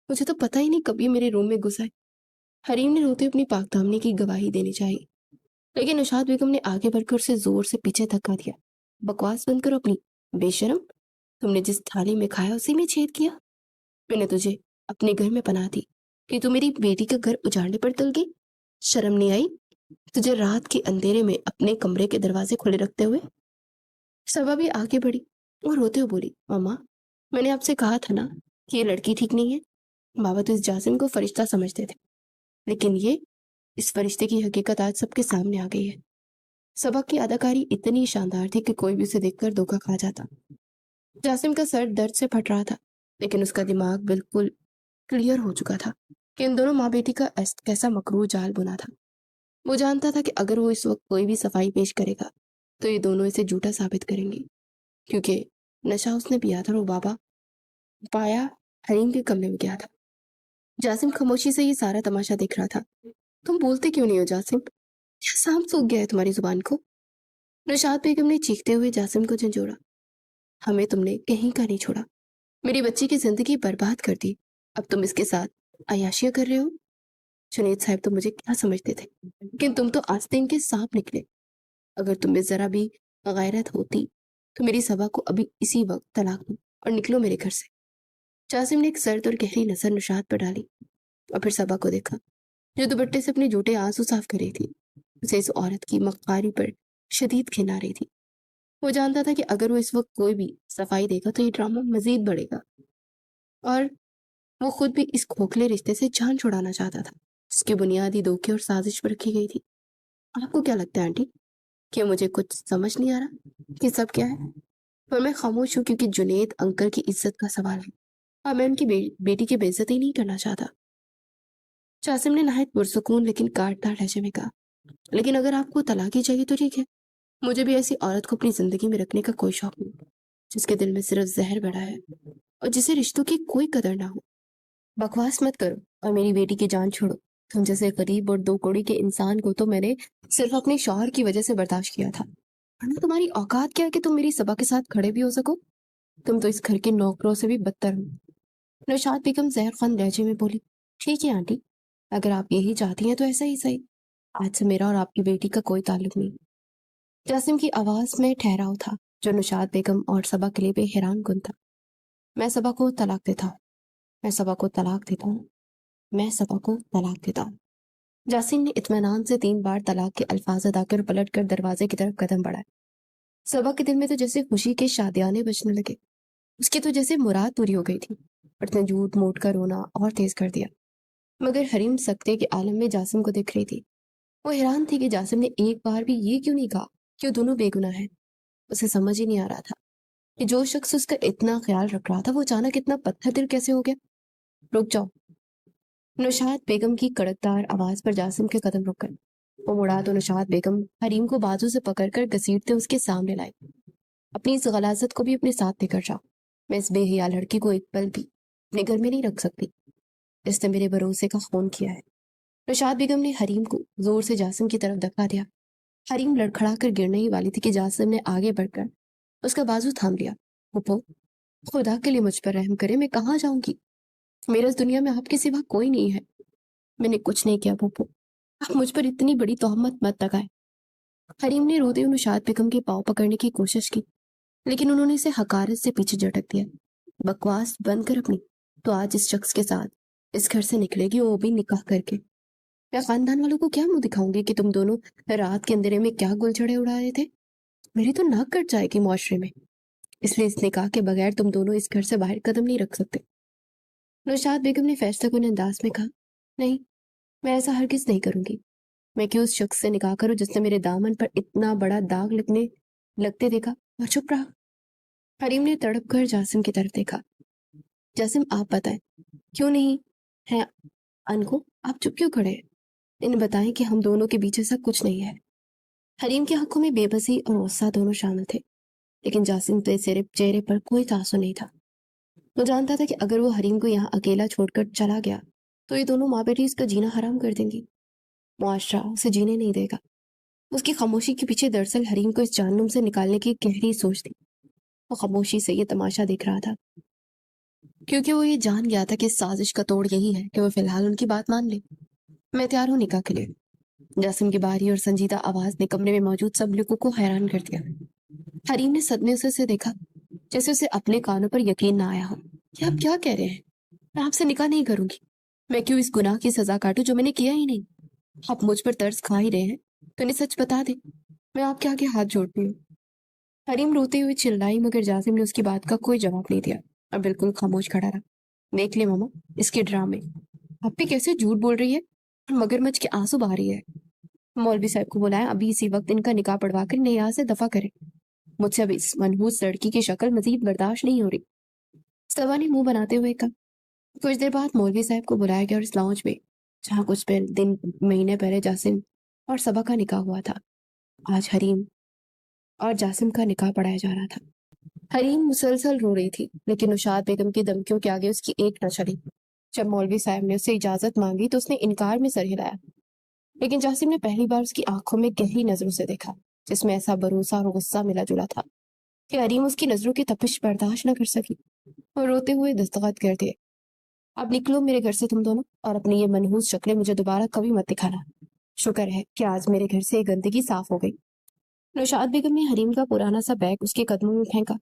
مجھے تو پتہ ہی نہیں کب یہ میرے روم میں گھس آئے۔ حریم نے روتے اپنی پاک دامنی کی گواہی دینی چاہی، لیکن نشاط بیگم نے آگے بڑھ کر اسے زور سے پیچھے دھکا دیا۔ بکواس بند کرو اپنی، بے شرم، تم نے جس تھالی میں کھایا اسی میں چھید کیا۔ میں نے تجھے اپنے گھر میں پناہ دی کہ تو میری بیٹی کا گھر اجاڑنے پر تل گئی۔ شرم نہیں آئی تجھے رات کے اندھیرے میں اپنے کمرے کے دروازے کھلے رکھتے ہوئے؟ صبا بھی آگے بڑھی اور روتے ہوئے بولی، ماما، میں نے آپ سے کہا تھا نا کہ یہ لڑکی ٹھیک نہیں ہے۔ بابا تو اس جاسم کو فرشتہ سمجھتے تھے، لیکن یہ اس فرشتے کی حقیقت آج سب کے سامنے آ گئی ہے۔ صبا کی اداکاری اتنی شاندار تھی کہ کوئی بھی اسے دیکھ کر دھوکہ کھا جاتا۔ جاسم کا سر درد سے پھٹ رہا تھا، لیکن اس کا دماغ بالکل کلیئر ہو چکا تھا کہ ان دونوں ماں بیٹی کا کیسا مکروہ جال بنا تھا۔ وہ جانتا تھا کہ اگر وہ اس وقت کوئی بھی صفائی پیش کرے گا تو یہ دونوں اسے جھوٹا ثابت کریں گے، کیونکہ نشہ اس نے پیا تھا اور وہ بابا پایا حریم کے کمرے میں گیا تھا۔ جاسم خاموشی سے یہ سارا تماشا دیکھ رہا تھا۔ تم بولتے کیوں نہیں ہو جاسم؟ کیا سانپ سوکھ گیا ہے تمہاری زبان کو؟ نشاط بیگم نے چیختے ہوئے جاسم کو جھنجھوڑا۔ ہمیں تم نے کہیں کا نہیں چھوڑا، میری بچی کی زندگی برباد کر دی، اب تم اس کے ساتھ عیاشیاں کر رہے ہو۔ جنید صاحب تو مجھے کیا سمجھتے تھے، لیکن تم تو آستین کے سانپ نکلے۔ اگر تم میں ذرا بھی غیرت ہوتی تو میری صبا کو ابھی اسی وقت طلاق دو اور نکلو میرے گھر سے۔ جاسم نے ایک سرد اور گہری نظر نشاط پر ڈالی اور پھر صبا کو دیکھا جو دوپٹے سے اپنے جھوٹے آنسو صاف کر رہی تھی۔ اسے اس عورت کی مکاری پر شدید گھن آ رہی تھی۔ وہ جانتا تھا کہ اگر وہ اس وقت کوئی بھی صفائی دے گا تو یہ ڈرامہ مزید بڑھے گا، اور وہ خود بھی اس کھوکھلے رشتے سے جان چھڑانا چاہتا تھا جس کی بنیادی دھوکے اور سازش پر رکھی گئی تھی۔ آپ کو کیا لگتا ہے آنٹی، کہ مجھے کچھ سمجھ نہیں آ رہا کہ سب کیا ہے، پر میں خاموش ہوں کیونکہ جنید انکل کی عزت کا سوال ہے اور میں ان کی بیٹی کی بے عزتی نہیں کرنا چاہتا۔ جاسم نے نہایت پرسکون لیکن کاٹدار لہجے میں کہا، لیکن اگر آپ کو طلاق ہی چاہیے تو ٹھیک ہے، مجھے بھی ایسی عورت کو اپنی زندگی میں رکھنے کا کوئی شوق نہیں، جس کے دل میں صرف زہر بڑا ہے اور جسے رشتوں کی کوئی قدر نہ ہو۔ بکواس مت کرو اور میری بیٹی کی جان چھوڑو۔ تم جیسے غریب اور دو کوڑی کے انسان کو تو میں نے صرف اپنے شوہر کی وجہ سے برداشت کیا تھا، ورنہ تمہاری اوقات کیا ہے کہ تم میری صبا کے ساتھ کھڑے بھی ہو سکو؟ تم تو اس گھر کے نوکروں سے بھی بدتر ہو۔ نوشاد بیگم زہر خوان لہجے میں بولی، ٹھیک ہے آنٹی، اگر آپ یہی چاہتی ہیں تو ایسا ہی صحیح، آج سے میرا اور آپ کی بیٹی کا کوئی تعلق نہیں۔ جاسم کی آواز میں ٹھہراؤ تھا جو نوشاد بیگم اور صبا کے لیے بھی حیران کن تھا۔ میں صبا کو طلاق دیتا ہوں، میں صبا کو طلاق دیتا ہوں، میں صبا کو طلاق دیتا ہوں۔ جاسم نے اطمینان سے 3 بار طلاق کے الفاظ ادا کر پلٹ کر دروازے کی طرف قدم بڑھائے۔ صبا کے دل میں تو جیسے خوشی کے شادیانے بجنے لگے، اس کی تو جیسے مراد پوری ہو گئی تھی، اور نے جھوٹ موٹ کا رونا اور تیز کر دیا۔ مگر حریم سکتے کے عالم میں جاسم کو دیکھ رہی تھی۔ وہ حیران تھی کہ جاسم نے ایک بار بھی یہ کیوں نہیں کہا کہ وہ دونوں بے گناہ ہیں۔ اسے سمجھ ہی نہیں آ رہا تھا کہ جو شخص اس کا اتنا خیال رکھ رہا تھا وہ اچانک اتنا پتھر دل کیسے ہو گیا۔ رک جاؤ، نوشاد بیگم کی کڑکدار آواز پر جاسم کے قدم رک گئے۔ وہ مڑا تو نوشاد بیگم حریم کو بازو سے پکڑ کر گھسیٹتے اس کے سامنے لائے۔ اپنی اس غلاظت کو بھی اپنے ساتھ لے کر جاؤ، میں اس بے حیا لڑکی کو ایک پل بھی اپنے گھر میں نہیں رکھ سکتی، اس نے میرے بھروسے کا خون کیا ہے۔ نوشاد بیگم نے حریم کو زور سے جاسم کی طرف دھکا دیا۔ حریم لڑکھڑا کر گرنے ہی والی تھی کہ جاسم نے آگے بڑھ کر اس کا بازو تھام لیا۔ پھپھو، خدا کے لیے مجھ پر رحم کرے، میں کہاں جاؤں گی؟ میرے اس دنیا میں آپ کے سوا کوئی نہیں ہے۔ میں نے کچھ نہیں کیا پھپھو، آپ مجھ پر اتنی بڑی تہمت مت لگائے۔ حریم نے روتے ہوئے نوشاد بیگم کے پاؤں پکڑنے کی کوشش کی، لیکن انہوں نے اسے حقارت سے پیچھے جھٹک دیا۔ بکواس بند کر اپنی، تو آج اس شخص کے ساتھ اس گھر سے نکلے گی، وہ بھی نکاح کر کے۔ میں خاندان والوں کو کیا منہ دکھاؤں گی کہ تم دونوں رات کے اندھیرے میں کیا گل چھڑے اڑا رہے تھے؟ میری تو ناک کٹ جائے گی معاشرے میں، اس لیے اس نکاح کے بغیر تم دونوں اس گھر سے باہر قدم نہیں رکھ سکتے۔ نوشاد بیگم نے فیصلہ کن انداز میں کہا، نہیں، میں ایسا ہرگز نہیں کروں گی۔ میں کیوں اس شخص سے نکاح کروں جس نے میرے دامن پر اتنا بڑا داغ لگتے دیکھا اور چپ رہا۔ حریم نے تڑپ کر جاسم کی طرف دیکھا۔ جاسم، آپ بتائیں کیوں نہیں ہے ان کو؟ آپ چپ کیوں کھڑے ہیں؟ انہیں بتائیں کہ ہم دونوں کے بیچ ایسا کچھ نہیں ہے۔ حریم کی آنکھوں میں بے بسی اور غصہ دونوں شامل تھے، لیکن جاسم کے چہرے پر کوئی تاثر نہیں تھا۔ وہ جانتا تھا کہ اگر وہ حریم کو یہاں اکیلا چھوڑ کر چلا گیا تو یہ دونوں ماں بیٹی اس کا جینا حرام کر دیں گی، معاشرہ اسے جینے نہیں دے گا۔ اس کی خاموشی کے پیچھے دراصل حریم کو اس جہنم سے نکالنے کی گہری سوچ تھی۔ وہ خاموشی سے یہ تماشا دیکھ رہا تھا کیونکہ وہ یہ جان گیا تھا کہ اس سازش کا توڑ یہی ہے کہ وہ فی الحال ان کی بات مان لے۔ میں تیار ہوں نکاح کے لیے۔ جاسم کی باری اور سنجیدہ آواز نے کمرے میں موجود سب لوگوں کو حیران کر دیا۔ حریم نے صدمے سے اسے دیکھا، جیسے اسے اپنے کانوں پر یقین نہ آیا ہو۔ کہ آپ کیا کہہ رہے ہیں؟ میں آپ سے نکاح نہیں کروں گی۔ میں کیوں اس گناہ کی سزا کاٹوں جو میں نے کیا ہی نہیں؟ آپ مجھ پر ترس کھا ہی رہے ہیں تو انہیں سچ بتا دیں، میں آپ کے آگے ہاتھ جوڑتی ہوں۔ حریم روتے ہوئے چلائی، مگر جاسم نے اس کی بات کا کوئی جواب نہیں دیا اور بالکل خاموش کھڑا رہا۔ دیکھ لے ماما، اس کے ڈرامے، آپ بھی کیسے جھوٹ بول رہی ہے اور مگرمچھ کے آنسو بہا رہی ہے۔ مولوی صاحب کو بلایا، ابھی اسی وقت ان کا نکاح پڑھوا کر انہیں یہاں سے دفع کرے۔ مجھ سے اب اس منحوس لڑکی کی شکل مزید برداشت نہیں ہو رہی۔ صبا نے منہ بناتے ہوئے کہا۔ کچھ دیر بعد مولوی صاحب کو بلایا گیا اور اس لاؤنج میں جہاں کچھ مہینے پہلے جاسم اور صبا کا نکاح ہوا تھا، آج حریم اور جاسم کا نکاح پڑھایا جا رہا تھا۔ حریم مسلسل رو رہی تھی، لیکن نوشاد بیگم کی دھمکیوں کے آگے اس کی ایک نہ چلی۔ جب مولوی صاحب نے اس سے اجازت مانگی تو اس نے انکار میں سر ہلایا، لیکن جاسم نے پہلی بار اس کی آنکھوں میں گہری نظروں سے دیکھا جس میں ایسا بھروسہ اور غصہ ملا جلا تھا کہ حریم اس کی نظروں کی تپش برداشت نہ کر سکی اور روتے ہوئے دستخط کر دیے۔ اب نکلو میرے گھر سے تم دونوں، اور اپنی یہ منحوس شکلیں مجھے دوبارہ کبھی مت دکھانا۔ شکر ہے کہ آج میرے گھر سے یہ گندگی صاف ہو گئی۔ نوشاد بیگم نے حریم کا پرانا سا بیگ اس کے قدموں میں پھینکا۔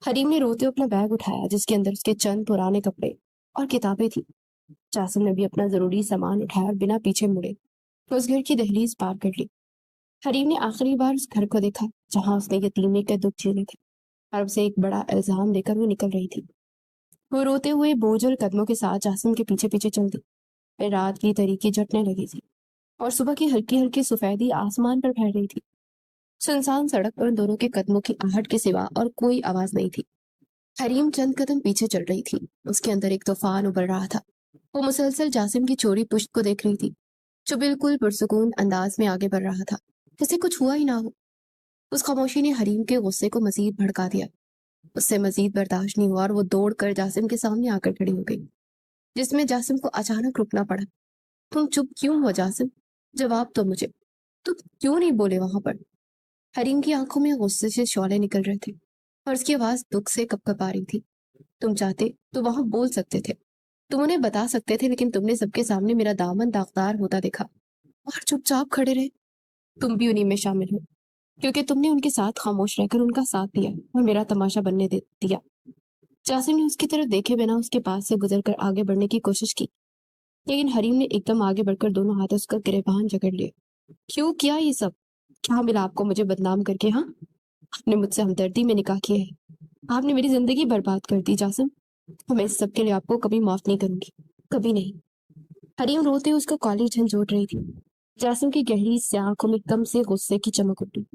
حریم نے روتے اپنا بیگ اٹھایا جس کے اندر اس کے چند پرانے کپڑے اور کتابیں تھیں۔ جاسم نے بھی اپنا ضروری سامان اٹھایا اور بنا پیچھے مڑے اس گھر کی دہلیز پار کر لی۔ حریم نے آخری بار اس گھر کو دیکھا جہاں اس نے یتیمی کے دکھ جھیلے تھے، اور اب سے ایک بڑا الزام لے کر وہ نکل رہی تھی۔ وہ روتے ہوئے بوجھل قدموں کے ساتھ جاسم کے پیچھے پیچھے چل دی۔ رات کی تاریکی جٹنے لگی تھی اور صبح کی ہلکی ہلکی سفیدی آسمان پر پھیل رہی تھی۔ सुनसान सड़क पर दोनों के कदमों की आहट के सिवा और कोई आवाज नहीं थी। हरीम चंद कदम पीछे चल रही थी। उसके अंदर एक तूफान उबल रहा था। वो मुसलसल जासिम की चोरी पुश्त को देख रही थी, जो बिल्कुल पुरसुकून अंदाज में आगे बढ़ रहा था, जैसे कुछ हुआ ही ना हो। उस खामोशी ने हरीम के गुस्से को मजीद भड़का दिया। उससे मजीद बर्दाश्त नहीं हुआ और वो दौड़ कर जासिम के सामने आकर खड़ी हो गई, जिसमें जासिम को अचानक रुकना पड़ा। तुम चुप क्यों हो जासिम? जवाब दो मुझे। तुम क्यों नहीं बोले वहां पर? हरीम की आंखों में गुस्से से शौले निकल रहे थे और उसकी आवाज दुख से कपकपा रही थी। तुम चाहते तो वहां बोल सकते थे, तुम उन्हें बता सकते थे, लेकिन तुमने सबके सामने मेरा दामन दागदार होता देखा और चुपचाप खड़े रहे। तुम भी उन्हीं में शामिल हो, क्योंकि तुमने उनके साथ खामोश रहकर उनका साथ दिया और मेरा तमाशा बनने दे दिया। जासिम ने उसकी तरफ देखे बिना उसके पास से गुजरकर आगे बढ़ने की कोशिश की, लेकिन हरीम ने एकदम आगे बढ़कर दोनों हाथों उसका गिरेबान जकड़ लिया। क्यों किया ये सब? क्या मिला आपको मुझे बदनाम करके? हाँ, आपने मुझसे हमदर्दी में निकाह किया है। आपने मेरी जिंदगी बर्बाद कर दी जासिम, और मैं इस सब के लिए आपको कभी माफ नहीं करूंगी, कभी नहीं। हरीम रोते हुए उसका कॉलेज झंझोड़ रही थी। जासिम की गहरी सी आंखों में कम से गुस्से की चमक उठी।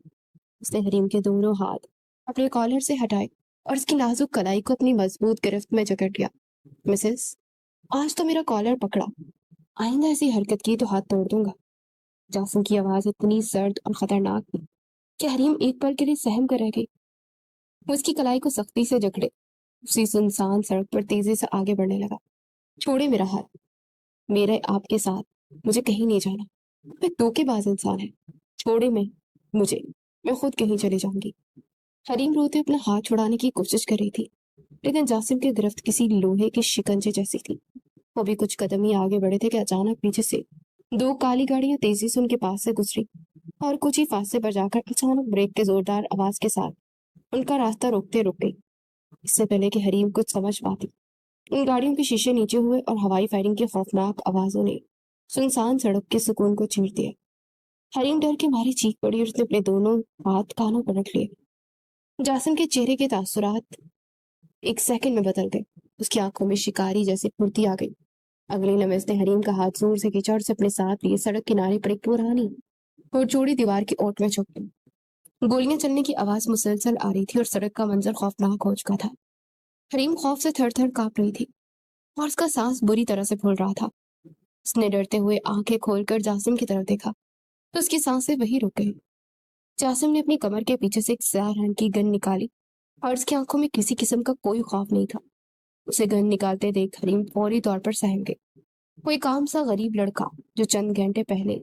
उसने हरीम के दोनों हाथ अपने कॉलर से हटाए और उसकी नाजुक कलाई को अपनी मजबूत गिरफ्त में जकड़ लिया। मिसेस, आज तो मेरा कॉलर पकड़ा, आइंदा ऐसी हरकत की तो हाथ तोड़ दूंगा। जासिम की आवाज इतनी सर्द और खतरनाक थी कि हरीम एक पल के लिए सहम कर रह गई। वो उसकी कलाई को सख्ती से जकड़े उसी सुनसान सड़क पर तेजी से आगे बढ़ने लगा। छोड़े मेरा हाथ, मेरे आपके साथ मुझे कहीं नहीं जाना। मैं धोखेबाज इंसान है। छोड़े मुझे, मैं खुद कहीं चली जाऊंगी। हरीम रोते अपना हाथ छुड़ाने की कोशिश कर रही थी, लेकिन जासिम की गिरफ्त किसी लोहे के शिकंजे जैसी थी। वो भी कुछ कदम ही आगे बढ़े थे कि अचानक पीछे से दो काली गाड़ियां तेजी से उनके पास से गुजरी और कुछ ही फासले पर जाकर अचानक ब्रेक के जोरदार आवाज के साथ उनका रास्ता रोकते रुक गई। इससे पहले कि हरीम कुछ समझ पाती, उन गाड़ियों के शीशे नीचे हुए और हवाई फायरिंग की खौफनाक आवाजों ने सुनसान सड़क के सुकून को चीर दिया। हरीम डर के मारी चीख पड़ी और उसने अपने दोनों हाथ कानों पर रख लिए। जासिम के चेहरे के तासुरात एक सेकंड में बदल गए। उसकी आंखों में शिकारी जैसी फुर्ती आ गई। अगले लम्हे उसने हरीम का हाथ जोर से खींचा और उसे अपने साथ लिए सड़क किनारे पर एक पुरानी और चौड़ी दीवार की ओट में छुप गई। गोलियां चलने की आवाज मुसलसल आ रही थी और सड़क का मंजर खौफनाक हो चुका था। हरीम खौफ से थर थर कांप रही थी और उसका सांस बुरी तरह से फूल रहा था। उसने डरते हुए आंखें खोलकर जासिम की तरफ देखा तो उसकी सांसें वहीं रुक गई। जासिम ने अपनी कमर के पीछे से एक स्याह रंग की गन निकाली और उसकी आंखों में किसी किस्म का कोई खौफ नहीं था। उसे गन निकालते देख हरीम फौरी तौर पर सहम गई। वो एक आम सा गरीब लड़का जो चंद घंटे पहले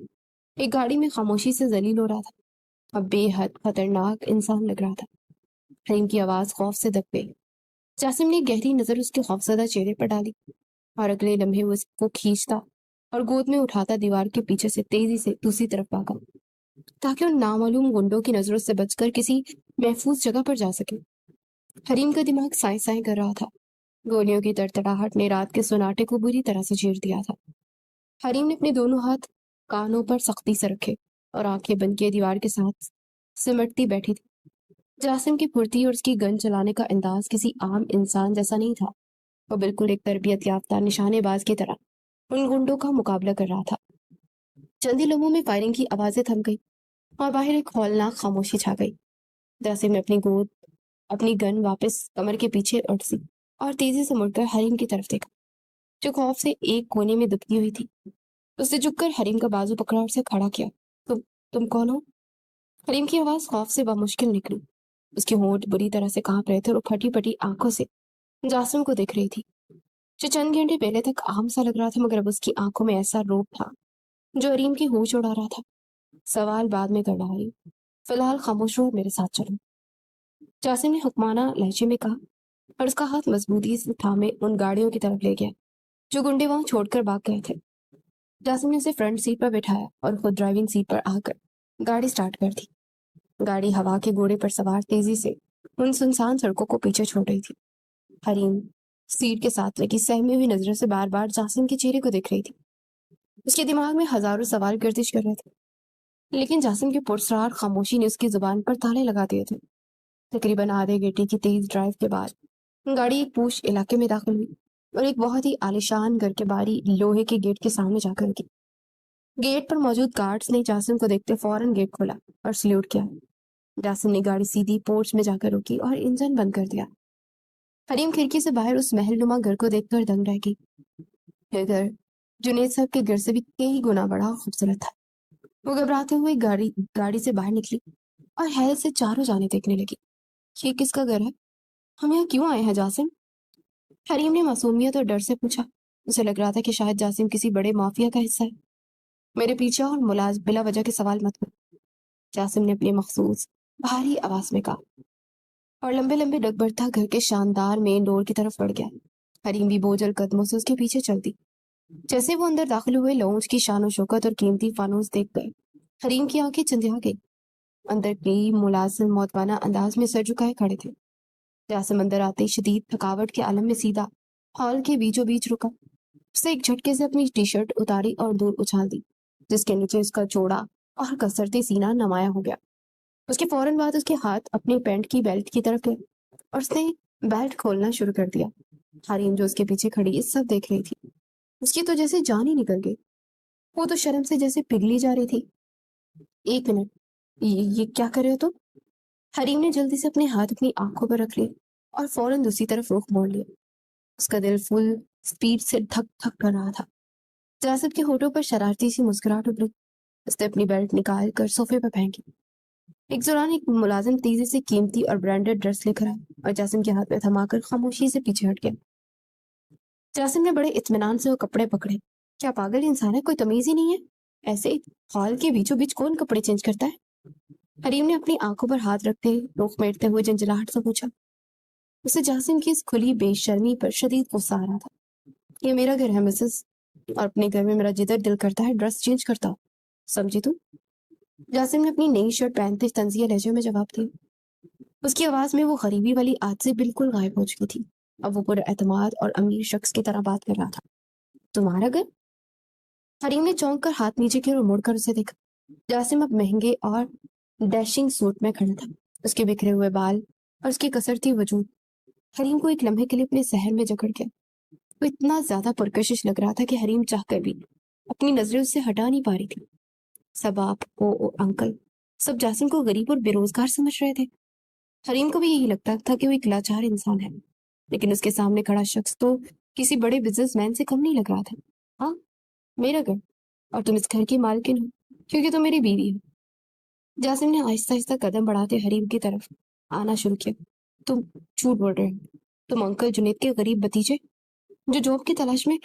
एक गाड़ी में खामोशी से जलील हो रहा था, अब बेहद खतरनाक इंसान लग रहा था। हरीम की आवाज खौफ से दब गई। जासिम ने गहरी नजर उसके खौफजदा चेहरे पर डाली और अगले लम्हे वो उसको खींचता और गोद में उठाता दीवार के पीछे से तेजी से दूसरी तरफ भागा, ताकि उन नामालूम गुंडों की नजरों से बचकर किसी महफूज जगह पर जा सके। हरीम का दिमाग साए साए कर रहा था। गोलियों की तड़तड़ाहट ने रात के सुनाटे को बुरी तरह से चीर दिया था। हरीम ने अपने दोनों हाथ कानों पर सख्ती से रखे और आंखें बंद किए दीवार के साथ सिमटती बैठी थी। जासिम की फुर्ती और उसकी गन चलाने का अंदाज किसी आम इंसान जैसा नहीं था। वो बिल्कुल एक तरबियत याफ्ता निशानेबाज की तरह उन गुंडों का मुकाबला कर रहा था। चंद ही लम्हों में फायरिंग की आवाजें थम गई और बाहर एक हौलनाक खामोशी छा गई। जासिम ने अपनी गन वापस कमर के पीछे उठसी और तेजी से मुड़कर हरीम की तरफ देखा, जो खौफ से एक कोने में दुबकी हुई थी। उसने झुककर हरीम का बाजू पकड़ा और उसे खड़ा किया। तुम कौन हो? हरीम की आवाज खौफ से बामुश्किल निकली। उसके होंठ बुरी तरह से कांप रहे थे और फटी फटी आंखों से जासिम को देख रही थी, जो चंद घंटे पहले तक आम सा लग रहा था, मगर अब उसकी आंखों में ऐसा रोब था जो हरीम की होश उड़ा रहा था। सवाल बाद में करना हरीम, फिलहाल खामोश रहो, मेरे साथ चलो, जासिम ने हुक्माना लहजे में कहा और उसका हाथ मजबूती से थामे उन गाड़ियों की तरफ ले गया जो गुंडे वहां छोड़कर भाग गए थे। जासिम ने उसे फ्रंट सीट पर बिठाया और खुद ड्राइविंग सीट पर आकर गाड़ी स्टार्ट कर दी। गाड़ी हवा के घोड़े पर सवार तेजी से उन सुनसान सड़कों को पीछे छोड़ रही थी। हरीम सीट के साथ लगी सहमी हुई नजरों से बार बार जासिम के चेहरे को देख रही थी। उसके दिमाग में हजारों सवाल गर्दिश कर रहे थे, लेकिन जासिम की पुरस्कार खामोशी ने उसकी जुबान पर ताले लगा दिए थे। तकरीबन आधे घंटे की तेज ड्राइव के बाद गाड़ी एक पूछ इलाके में दाखिल हुई और एक बहुत ही आलिशान घर के बाहरी लोहे के गेट के सामने जाकर रुकी। गेट पर मौजूद गार्ड्स ने जासिम को देखते फौरन गेट खोला और सल्यूट किया। जासिम ने गाड़ी सीधी पोर्च में जाकर रोकी और इंजन बंद कर दिया। हरीम खिड़की से बाहर उस महल नुमा घर को देखकर दंग रह गई। यह घर जुनेद साहब के घर से भी कई गुना बड़ा और खूबसूरत था। वो घबराते हुए गाड़ी से बाहर निकली और हैरत से चारों जाने देखने लगी। ये किसका घर है? हम यहाँ क्यों आए हैं जासिम? हरीम ने मासूमियत और डर से पूछा। उसे लग रहा था कि शायद जासिम किसी बड़े माफिया का हिस्सा है। मेरे पीछे और मुलाज बिला वजह के सवाल मत करो, जासिम ने अपनी मखसूस भारी आवाज में कहा और लंबे लंबे डग बढ़ता घर के शानदार मेन डोर की तरफ बढ़ गया। हरीम भी बोझल कदमों से उसके पीछे चलती। जैसे वो अंदर दाखिल हुए, लौंज की शान शौकत और कीमती फानूस देख गए। हरीम की आंखें चंदिया गई। अंदर कई मुलाजिम मौतवाना अंदाज में सर झुकाए खड़े थे। जासिम अंदर आते ही शदीद थकावट के आलम में सीधा हॉल के बीचों बीच रुका। उसने एक झटके से अपनी टी शर्ट उतारी और दूर उछाल दी, जिसके नीचे उसका चौड़ा और कसरती सीना नुमाया हो गया। उसके फौरन बाद उसके हाथ अपने पैंट की बेल्ट की तरफ गए और उसने बेल्ट खोलना शुरू कर दिया। हरीम जो उसके पीछे खड़ी सब देख रही थी। उसकी तो जैसे जान ही निकल गई। वो तो शर्म से जैसे पिघली जा रही थी। एक मिनट, ये क्या कर रहे हो तुम? हरीम ने जल्दी से अपने हाथ अपनी आंखों पर रख लिए और फौरन दूसरी तरफ रुख मोड़ लिया। उसका दिल फुल स्पीड से धक धक कर रहा था। जासिम के होठों पर शरारती सी मुस्कुराहट उभरी। उसने अपनी बेल्ट निकाल कर सोफे पर फेंकी। एक दौरान एक मुलाजिम तेजी से कीमती और ब्रांडेड ड्रेस लेकर आया और जासिम के हाथ में थमाकर खामोशी से पीछे हट गया। जासिम ने बड़े इत्मीनान से वो कपड़े पकड़े। क्या पागल इंसान है, कोई तमीज ही नहीं है? ऐसे हॉल के बीचों बीच कौन कपड़े चेंज करता है? हरीम ने अपनी आंखों पर हाथ रखते रुख मेरते हुए झंझलाहट से पूछा। उसे जासिम की इस खुली बेशर्मी पर शदीद गुस्सा आ रहा था। ये मेरा घर है मिसेस, और अपने घर में मेरा जिधर दिल करता है ड्रेस चेंज करता हूँ, समझी तू? जासिम ने अपनी नई शर्ट पहनते तंजिया लहजे में जवाब दिया। उसकी आवाज में वो गरीबी वाली आदत बिल्कुल गायब हो चुकी थी। अब वो पूरे एतमाद और अमीर शख्स की तरह बात कर रहा था। तुम्हारा घर? हरीम ने चौंक कर हाथ नीचे की ओर मुड़कर उसे देखा। जासिम अब महंगे और डैशिंग सूट में खड़ा था। उसके बिखरे हुए बाल और उसकी कसरती वजूद हरीम को एक लम्हे के लिए अपने सहर में जकड़ गया। वो इतना ज्यादा पुरकशिश लग रहा था कि हरीम चाहकर भी अपनी नजरें उससे हटा नहीं पा रही थी। सब आप ओ अंकल सब जासिम को गरीब और बेरोजगार समझ रहे थे। हरीम को भी यही लगता था कि वो एक लाचार इंसान है, लेकिन उसके सामने खड़ा शख्स तो किसी बड़े बिजनेसमैन से कम नहीं लग रहा था। हाँ, मेरा घर, और तुम इस घर की मालकिन हो क्योंकि तुम मेरी बीवी हो। जासिम ने आहिस्ता आहिस्ता कदम बढ़ाते हरीम की तरफ आना शुरू किया। तुम झूठ बोल रहे हो। तुम अंकल जुनेद के गरीब भतीजे जो जॉब की तलाश में,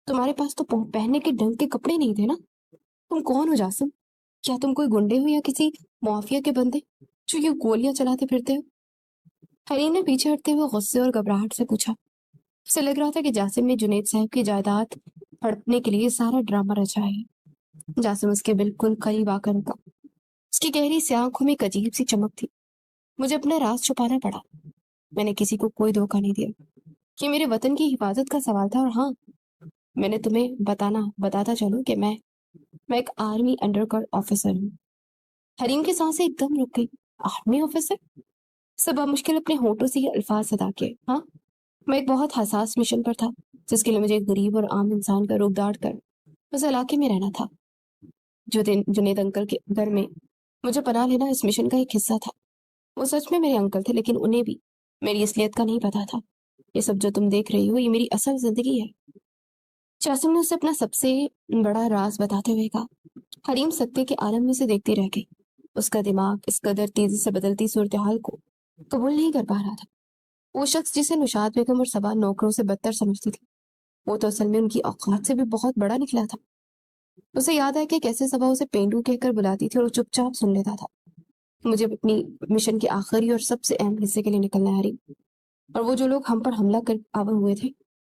तुम्हारे पास तो पहनने के ढंग के कपड़े नहीं थे ना। तुम कौन हो जासिम? क्या तुम कोई गुंडे हो या किसी माफिया के बंदे जो ये गोलियां चलाते फिरते हो? हरीम ने पीछे हटते हुए गुस्से और घबराहट से पूछा। उसे लग रहा था कि जासिम ने जुनेद साहब की जायदाद हड़पने के लिए सारा ड्रामा रचा है। जासिम उसके बिल्कुल करीब आकर रुका। उसकी गहरी सी आंखों में एक अजीब सी चमक थी। मुझे अपना राज छुपाना पड़ा। मैंने किसी को कोई धोखा नहीं दिया। ये मेरे वतन की हिफाजत का सवाल था। और हाँ, मैंने तुम्हें बताता चलूं कि मैं एक आर्मी अंडरकवर ऑफिसर हूँ। हरीम की सांसें एकदम रुक गई। Army officer? सब मुश्किल अपने होठों से ये अल्फाज अदा किए। हाँ, मैं एक बहुत हसास मिशन पर था, जिसके लिए मुझे एक गरीब और आम इंसान का रूप धार कर उस इलाके में रहना था। जुनेद अंकल के घर में मुझे पनाह लेना इस मिशन का एक हिस्सा था। वो सच में मेरे अंकल थे, लेकिन उन्हें भी मेरी असलियत का नहीं पता था। ये सब जो तुम देख रही हो, ये मेरी असल जिंदगी है। जासिम ने उसे अपना सबसे बड़ा राज बताते हुए कहा। हरीम सत्ते के आलम में से देखती रह गई। उसका दिमाग इस कदर तेजी से बदलती सूरत हाल को कबूल नहीं कर पा रहा था। वो शख्स जिसे नुशाद बेगम और सबा नौकरों से बदतर समझती थी, वो तो असल में उनकी औकात से भी बहुत बड़ा निकला था। उसे याद है कि कैसे सबा उसे पेंडू कहकर बुलाती थी और वो चुपचाप सुन लेता था। मुझे अपनी मिशन के आखिरी और सबसे अहम हिस्से के लिए निकलना है हरीम, और वो जो लोग हम पर हमला कर आवर हुए थे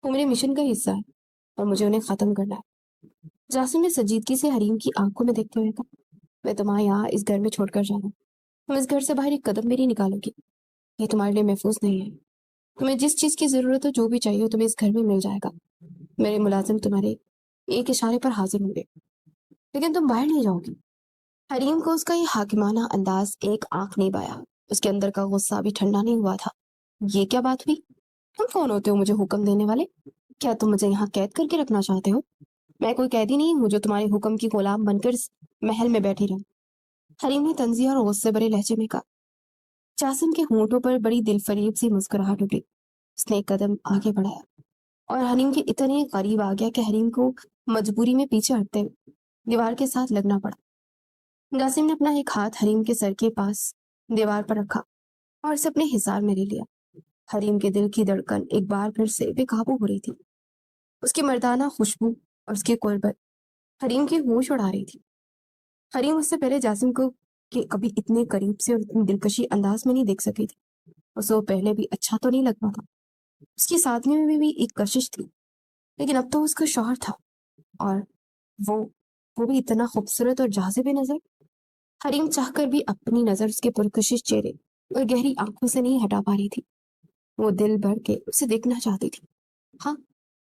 वो मेरे मिशन का हिस्सा है और मुझे उन्हें खत्म करना है। जासिम ने संजीदगी से हरीम की आंखों में देखते हुए कहा, मैं तुम्हारे यहाँ इस घर में छोड़कर जाना। तुम इस घर से बाहर एक कदम भी नहीं निकालोगी। ये तुम्हारे लिए महफूज नहीं है। तुम्हें जिस चीज की जरूरत हो, जो भी चाहिए हो, तुम्हें इस घर में मिल जाएगा। मेरे मुलाजिम तुम्हारे एक इशारे पर हाजिर होंगे, लेकिन तुम बाहर नहीं जाओगी। हरीम को उसका ये हाकिमाना अंदाज एक आंख नहीं पाया। उसके अंदर का गुस्सा अभी ठंडा नहीं हुआ था। ये क्या बात हुई? तुम कौन होते हो मुझे हुक्म देने वाले? क्या तुम मुझे यहाँ कैद करके रखना चाहते हो? मैं कोई कैदी नहीं हूँ जो तुम्हारे हुक्म की गुलाम बनकर इस महल में बैठी रहूं। हरीम ने तंजिया और गुस्से भरे लहजे में कहा। जासिम के होंठों पर बड़ी दिलफरेब सी मुस्कुराहट उठी। उसने एक कदम आगे बढ़ाया और हरीम के इतने करीब आ गया कि हरीम को मजबूरी में पीछे हटते हुए दीवार के साथ लगना पड़ा। जासिम ने अपना एक हाथ हरीम के सर के पास दीवार पर रखा और इसे अपने हिसार में ले लिया। हरीम के दिल की धड़कन एक बार फिर से बेकाबू हो रही थी। उसकी मर्दाना खुशबू और उसकी कुर्बत हरीम की होश उड़ा रही थी। हरीम उससे पहले जासिम को कि कभी इतने करीब से और इतनी दिलकशी अंदाज में नहीं देख सकी थी। उसे वो पहले भी अच्छा तो नहीं लगता था। उसकी सादगी में भी एक कशिश थी, लेकिन अब तो उसका शौहर था और वो वो भी इतना खूबसूरत और जाज़िब नजर। हरीम चाहकर भी अपनी नजर उसके पुरकशिश चेहरे और गहरी आंखों से नहीं हटा पा रही थी। वो दिल भर के उसे देखना चाहती थी। हाँ,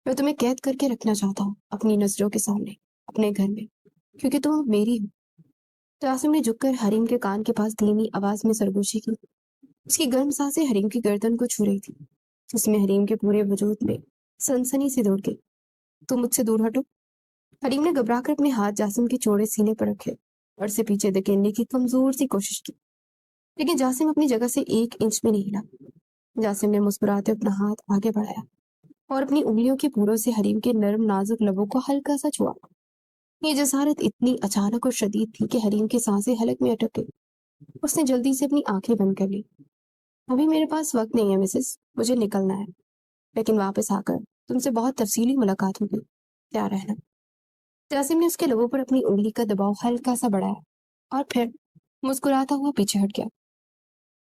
मैं तुम्हें कैद करके रखना चाहता हूँ अपनी नजरों के सामने, अपने घर में, क्योंकि तुम अब मेरी हो। जासिम ने झुककर हरीम के कान के पास धीमी आवाज में सरगोशी की। उसकी गर्म सांसें हरीम की गर्दन को छू रही थी, जिसमें हरीम के पूरे वजूद में सनसनी सी दौड़ गई। तुम मुझसे दूर हटो। हरीम ने घबराकर अपने हाथ जासिम के चौड़े सीने पर रखे और उसे पीछे धकेलने की कमजोर सी कोशिश की, लेकिन जासिम अपनी जगह से एक इंच भी नहीं हिला। जासिम ने मुस्कुराते अपना हाथ आगे बढ़ाया और अपनी उंगलियों के पूरों से हरीम के नर्म नाजुक लबों को हल्का सा छुआ। ये जसारत इतनी अचानक और शदीद थी कि हरीम की सांसें हलक में अटक गई। उसने जल्दी से अपनी आंखें बंद कर ली। अभी मेरे पास वक्त नहीं है मिसेस, मुझे निकलना है, लेकिन वापस आकर तुमसे बहुत तफसीली मुलाकात होगी, तैयार रहना। जासिम ने उसके लबों पर अपनी उंगली का दबाव हल्का सा बढ़ाया और फिर मुस्कुराता हुआ पीछे हट गया।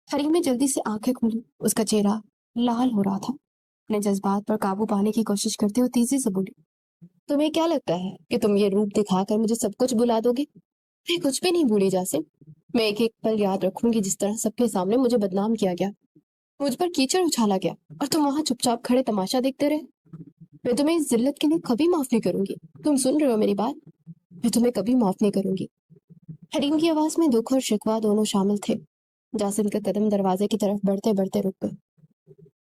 हरीम ने जल्दी से आंखें खोली। उसका चेहरा लाल हो रहा था। अपने जज्बात पर काबू पाने की कोशिश करते हुए तेजी से बोली, तुम्हें क्या लगता है कि तुम ये रूप दिखाकर मुझे सब कुछ भुला दोगे? मैं कुछ भी नहीं भूली जासिम। मैं एक एक पल याद रखूंगी जिस तरह सबके सामने मुझे बदनाम किया गया, मुझ पर कीचड़ उछाला गया और तुम वहां चुपचाप खड़े तमाशा देखते रहे। मैं तुम्हें इस जिल्लत के लिए कभी माफ नहीं करूंगी। तुम सुन रहे हो मेरी बात? मैं तुम्हें कभी माफ नहीं करूंगी। हरीम की आवाज में दुख और शिकवा दोनों शामिल थे। जासिम का कदम दरवाजे की तरफ बढ़ते बढ़ते रुक गए।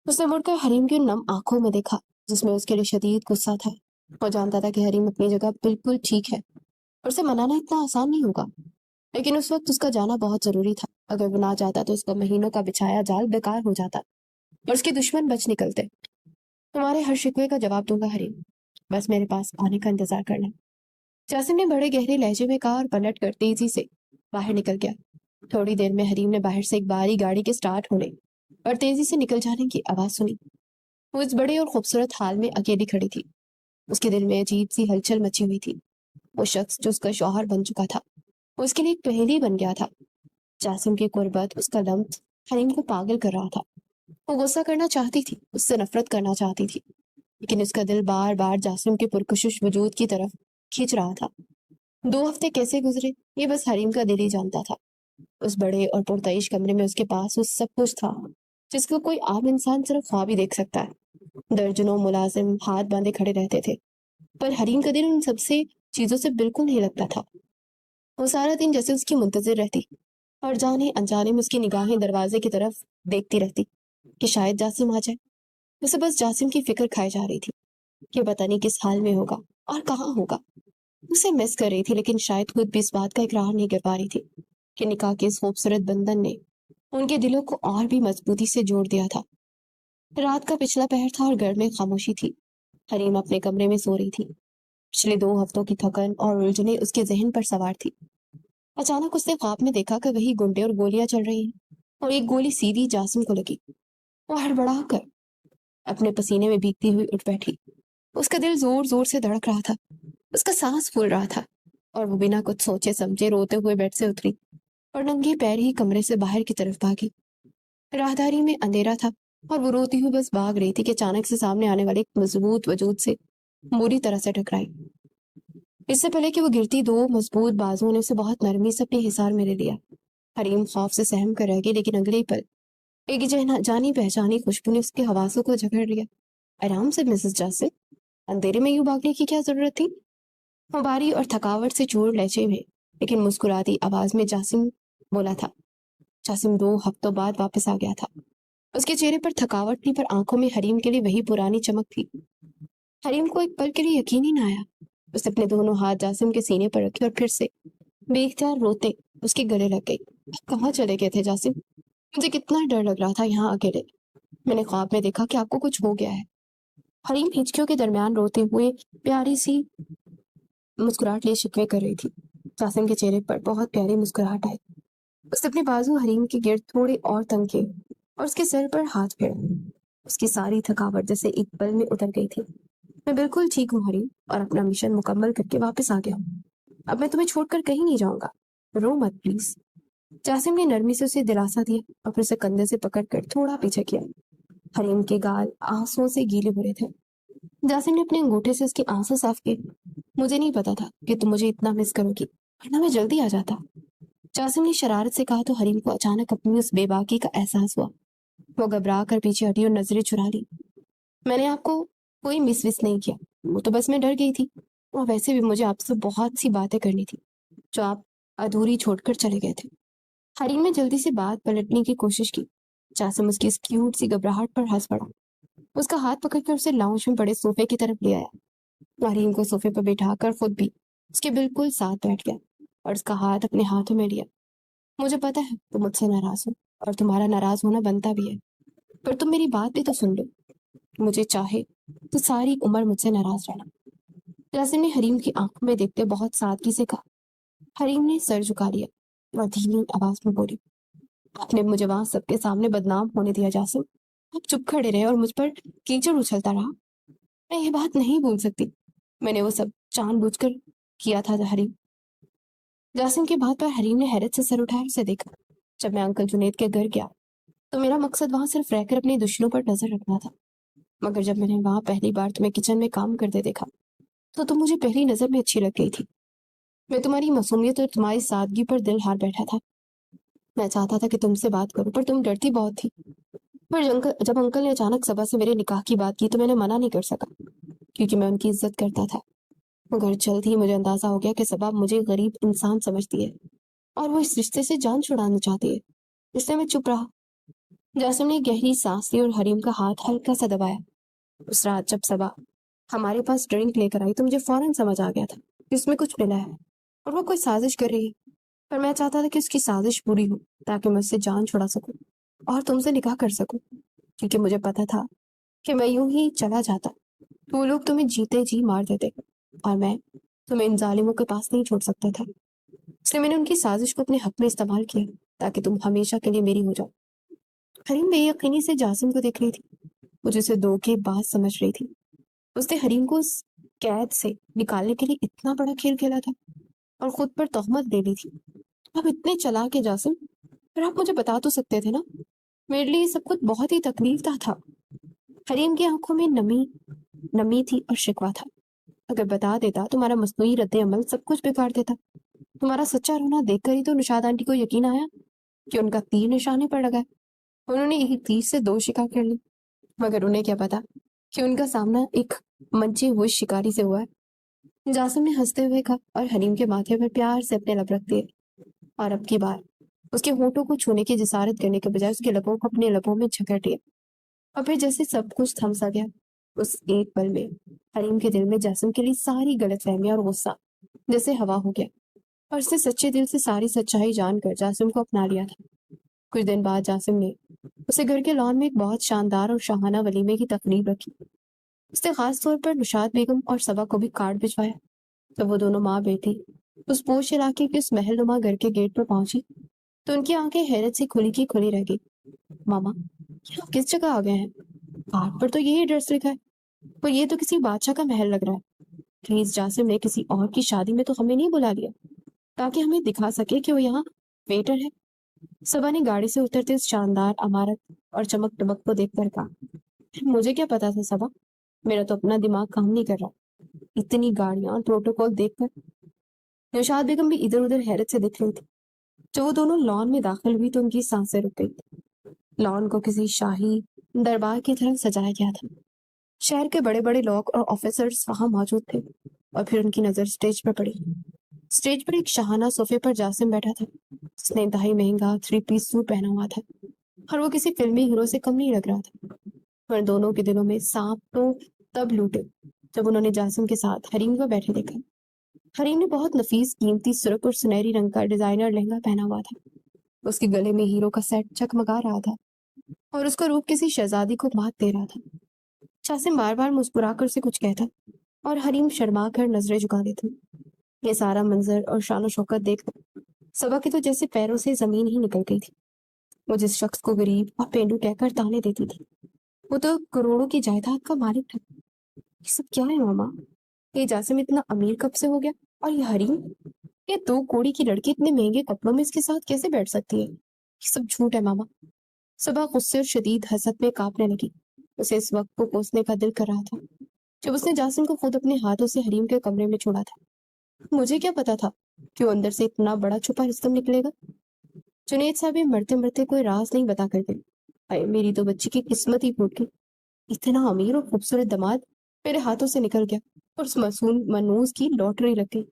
उसने मुड़कर हरीम की नम आंखों में देखा, जिसमें उसके लिए शदीद गुस्सा था। वो जानता था कि हरीम अपनी जगह बिल्कुल ठीक है और उसे मनाना इतना आसान नहीं होगा, लेकिन उस वक्त उसका जाना बहुत जरूरी था। अगर वो ना जाता तो उसका महीनों का बिछाया जाल बेकार हो जाता और उसके दुश्मन बच निकलते। तुम्हारे हर शिकवे का जवाब दूंगा हरीम, बस मेरे पास आने का इंतजार करना। जासिम ने बड़े गहरे लहजे में कहा और पलट कर तेजी से बाहर निकल गया। थोड़ी देर में हरीम ने बाहर से एक भारी गाड़ी के स्टार्ट होने और तेजी से निकल जाने की आवाज सुनी। वो इस बड़े और खूबसूरत हाल में अकेली खड़ी थी। उसके दिल में अजीब सी हलचल मची हुई थी। वो शख्स जो उसका शौहर बन चुका था, वो उसके लिए एक पहेली बन गया था। जासिम की कुर्बत, उसका लम्स हरीम को पागल कर रहा था। वो गुस्सा करना चाहती थी, उससे नफरत करना चाहती थी, लेकिन उसका दिल बार बार जासिम के पुरकशिश वजूद की तरफ खींच रहा था। 2 हफ्ते कैसे गुजरे ये बस हरीम का दिल ही जानता था। उस बड़े और पुरतईश कमरे में उसके पास वो सब कुछ था जिसको कोई आम इंसान सिर्फ ख्वाब ही देख सकता है। दर्जनों मुलाजिम हाथ बांधे खड़े रहते थे, पर हरीम का दिल उन सबसे चीजों से बिल्कुल नहीं लगता था। वो सारा दिन जैसे उसकी मुंतजिर रहती और जाने अनजाने में उसकी निगाहें दरवाजे की तरफ देखती रहती कि शायद जासिम आ जाए। उसे बस जासिम की फिक्र खाई जा रही थी कि पता नहीं किस हाल में होगा और कहाँ होगा। उसे मिस कर रही थी, लेकिन शायद खुद भी इस बात का इकरार नहीं कर पा रही थी कि निकाह के इस खूबसूरत बंधन ने उनके दिलों को और भी मजबूती से जोड़ दिया था। रात का पिछला पहर था और घर में खामोशी थी। हरीम अपने कमरे में सो रही थी। पिछले 2 हफ्तों की थकन और उलझने उसके जहन पर सवार थी। अचानक उसने ख्वाब में देखा कि वही गुंडे और गोलियां चल रही हैं और एक गोली सीधी जासिम को लगी। वो हड़बड़ा कर अपने पसीने में भीगती हुई उठ बैठी। उसका दिल जोर जोर से धड़क रहा था, उसका सांस फूल रहा था और वो बिना कुछ सोचे समझे रोते हुए बेड से उतरी और नंगे पैर ही कमरे से बाहर की तरफ भागी। राहदारी में अंधेरा था और वो रोती हुई बस भाग रही थी कि अचानक से सामने आने वाले एक मजबूत वजूद से बुरी तरह से टकराई। इससे पहले कि वो गिरती, 2 मजबूत बाजुओं ने उसे बहुत नरमी से अपने हिसार में ले लिया। हरीम खौफ से सहम कर रह गई, लेकिन अगले ही पल एक जानी पहचानी खुशबू ने उसके हवासों को जकड़ लिया। आराम से मिसेस जासिम, अंधेरे में यूं भागने की क्या जरूरत थी? वो भारी और थकावट से चूर लहजे में लेकिन मुस्कुराती आवाज में जासिम बोला था। जासिम 2 हफ्तों बाद वापस आ गया था। उसके चेहरे पर थकावट नहीं, पर आंखों में हरीम के लिए वही पुरानी चमक थी। हरीम को एक पल के लिए यकीन ही ना आया। उसने अपने दोनों हाथ जासिम के सीने पर रखे और फिर से बेख्तियार रोते उसके गले लग गई। कहाँ चले गए थे जासिम? मुझे कितना डर लग रहा था यहाँ अकेले। मैंने ख्वाब में देखा कि आपको कुछ हो गया है। हरीम हिचकियों के दरमियान रोते हुए प्यारी सी मुस्कुराहट लिए शिकवे कर रही थी। जासिम के चेहरे पर बहुत प्यारी मुस्कुराहट आई। उसने अपने बाजू हरीम के गिर्द थोड़े और तंग किए और उसके सर पर हाथ फेरा। उसकी सारी थकावट जैसे एक पल में उतर गई थी। मैं बिल्कुल ठीक हूँ हरीम, और अपना मिशन मुकम्मल करके वापस आ गया हूँ। अब मैं तुम्हें छोड़कर कहीं नहीं जाऊंगा। रो मत प्लीज। जासिम ने नरमी से उसे दिलासा दिया और फिर उसे कंधे से पकड़कर थोड़ा पीछे किया। हरीम के गाल आंसुओं से गीले हो रहे थे। जासिम ने अपने अंगूठे से उसकी आंसू साफ किए। मुझे नहीं पता था कि तुम मुझे इतना मिस करोगी, वरना मैं जल्दी आ जाता। जासिम ने शरारत से कहा तो हरीम को अचानक अपनी उस बेबाकी का एहसास हुआ। वो घबरा कर पीछे हटी और नजरें चुरा ली। मैंने आपको कोई मिस विस नहीं किया, वो तो बस मैं डर गई थी। और वैसे भी मुझे आपसे बहुत सी बातें करनी थी जो आप अधूरी छोड़कर चले गए थे। हरीम ने जल्दी से बात पलटने की कोशिश की। जासिम उसकी इस क्यूट सी घबराहट पर हंस पड़ा। उसका हाथ पकड़कर उसे लाउंज में पड़े सोफे की तरफ ले आया। हरीम को सोफे पर बिठाकर खुद भी उसके बिल्कुल साथ बैठ गया और उसका हाथ अपने हाथों में लिया। मुझे पता है तुम मुझसे नाराज हो, और तुम्हारा नाराज होना बनता भी है, पर तुम मेरी बात भी तो सुन लो। मुझे चाहे तो सारी उम्र मुझसे नाराज रहना। जासिम ने हरीम की आंखों में देखते बहुत सादगी से कहा। हरीम ने सर झुका लिया और धीमी आवाज में बोली, आपने मुझे वहां सबके सामने बदनाम होने दिया जासिम। आप चुप खड़े रहे और मुझ पर कीचड़ उछलता रहा। मैं ये बात नहीं भूल सकती। मैंने वो सब जानबूझकर किया था हरीम। जासिम की बात पर हरीम ने हैरत से सर उठाया, उसे देखा। जब मैं अंकल जुनेद के घर गया तो मेरा मकसद वहां सिर्फ रहकर अपने दुश्मनों पर नजर रखना था, मगर जब मैंने वहां पहली बार तुम्हें किचन में काम करते देखा तो तुम मुझे पहली नजर में अच्छी लग गई थी। मैं तुम्हारी मासूमियत और तुम्हारी सादगी पर दिल हार बैठा था। मैं चाहता था कि तुमसे बात करूं, पर तुम डरती बहुत थी। पर जब अंकल ने अचानक सबा से मेरे निकाह की बात की तो मैंने मना नहीं कर सका, क्योंकि मैं उनकी इज्जत करता था। मगर जल्द ही मुझे अंदाजा हो गया कि सबा मुझे गरीब इंसान समझती है और वो इस रिश्ते से जान छुड़ाना चाहती है। इसलिए मैं चुप रहा। जासिम ने गहरी सांस ली और हरीम का हाथ हल्का सा दबाया। उस रात जब सबा हमारे पास ड्रिंक लेकर आई तो मुझे फौरन समझ आ गया था कि उसमें कुछ मिला है और वो कोई साजिश कर रही है। पर मैं चाहता था कि उसकी साजिश पूरी हो, ताकि मैं उससे जान छुड़ा सकूं और तुमसे निकाह कर सकूं, क्योंकि मुझे पता था कि मैं यूं ही चला जाता तो वो लोग तुम्हें जीते जी मार देते, और मैं तुम्हें इन जालिमों के पास नहीं छोड़ सकता था। इसलिए मैंने उनकी साजिश को अपने हक में इस्तेमाल किया, ताकि तुम हमेशा के लिए मेरी हो जाओ। हरीम बेयकीनी से जासिम को देख रही थी। मुझे उसे धोखेबाज समझ रही थी। उसने हरीम को उस कैद से निकालने के लिए इतना बड़ा खेल खेला था और खुद पर तोहमत ले ली थी। आप इतने चालाक है जासिम, पर आप मुझे बता तो सकते थे ना। मेरे लिए ये सब कुछ बहुत ही तकलीफ था। हरीम की आंखों में नमी नमी थी और शिकवा था। अगर बता देता तुम्हारा मसनूई रद्द अमल सब कुछ बिगाड़ देता। तुम्हारा सच्चा रोना देखकर ही तो निशाद आंटी को यकीन आया कि उनका तीर निशाने पर लगा है। उन्होंने एक तीर से दो शिकार कर ली, मगर उन्हें क्या पता कि उनका सामना एक मंचे हुए शिकारी से हुआ है। जासिम ने हंसते हुए कहा और हरीम के माथे पर प्यार से अपने लब रख दिए, और अब की बार उसके होठों को छूने की जिसारत करने के बजाय उसके लबों को अपने लबों में झकट लिया। और फिर जैसे सब कुछ थम सा गया। उस एक पल में हरीम के दिल में जासिम के लिए सारी गलतफहमियां और गुस्सा जैसे हवा हो गया, और उसने सच्चे दिल से सारी सच्चाई जानकर जासिम को अपना लिया था। कुछ दिन बाद जासिम ने उसे घर के लॉन में एक बहुत शानदार और शाहाना वलीमे की तकरीब रखी। उसने खास तौर पर निशात बेगम और सबा को भी कार्ड भिजवाया। जब वो दोनों माँ बेटी उस पोश इलाके के उस महलनुमा घर के गेट पर पहुंची तो उनकी आंखें हैरत से खुली की खुली रह गई। मामा, ये आप किस जगह आ गए हैं? कार्ड पर तो यही एड्रेस लिखा है, पर ये तो किसी बादशाह का महल लग रहा है। प्लीज जासिम ने किसी और की शादी में तो हमें नहीं बुला लिया, ताकि हमें दिखा सके कि वो यहाँ वेटर है। सबा ने गाड़ी से उतरते उस शानदार इमारत और चमक दमक को देखकर कहा, मुझे क्या पता था सबा, मेरा तो अपना दिमाग काम नहीं कर रहा। इतनी गाड़ियां और प्रोटोकॉल देखकर नौशाद बेगम भी इधर उधर हैरत से दिख रही थी। जब वो दोनों लॉन में दाखिल हुई तो उनकी सांसें रुक गई। लॉन को किसी शाही दरबार की तरह सजाया गया था। शहर के बड़े बड़े लोग और ऑफिसर्स वहां मौजूद थे, और फिर उनकी नजर स्टेज पर पड़ी। स्टेज पर एक शाहाना सोफे पर जासिम बैठा था, जिसने इंतहाई महंगा थ्री पीस सूट पहना हुआ था, और वो किसी फिल्मी हीरो से कम नहीं लग रहा था। पर दोनों के दिलों में सांप तो तब लूटे जब उन्होंने जासिम के साथ हरीम को बैठे देखा। हरीम ने बहुत नफीस कीमती सुर्ख और सुनहरी रंग का डिजाइनर लहंगा पहना हुआ था। उसके गले में हीरो का सेट चकमगा रहा था और उसका रूप किसी शहजादी को मात दे रहा था। जासिम बार बार मुस्कुराकर उसे कुछ कहता और हरीम शर्मा कर नजरें झुका देती। ये सारा मंजर और शान शौकत देखकर सबा के तो जैसे पैरों से जमीन ही निकल गई थी। वो जिस शख्स को गरीब और पेंडू कहकर ताने देती थी, वो तो करोड़ों की जायदाद का मालिक था। ये सब क्या है मामा? ये जासिम इतना अमीर कब से हो गया? और ये हरीम, ये 2 कौड़ी की लड़की इतने महंगे कपड़ों में इसके साथ कैसे बैठ सकती है? ये सब झूठ है मामा। सबा गुस्से और शदीद हसद में कांपने लगी। उसे इस वक्त को कोसने का दिल कर रहा था जब उसने जासिम को खुद अपने हाथों से हरीम के कमरे में छोड़ा था। मुझे क्या पता था कि वो अंदर से इतना बड़ा छुपा रुस्तम निकलेगा। जुनेद साहब ये मरते मरते कोई राज नहीं बता कर गए। अरे मेरी तो बच्ची की किस्मत ही फूट गई। इतना अमीर और खूबसूरत दामाद मेरे हाथों से निकल गया और उस मासूम मनूस की लॉटरी लग गई।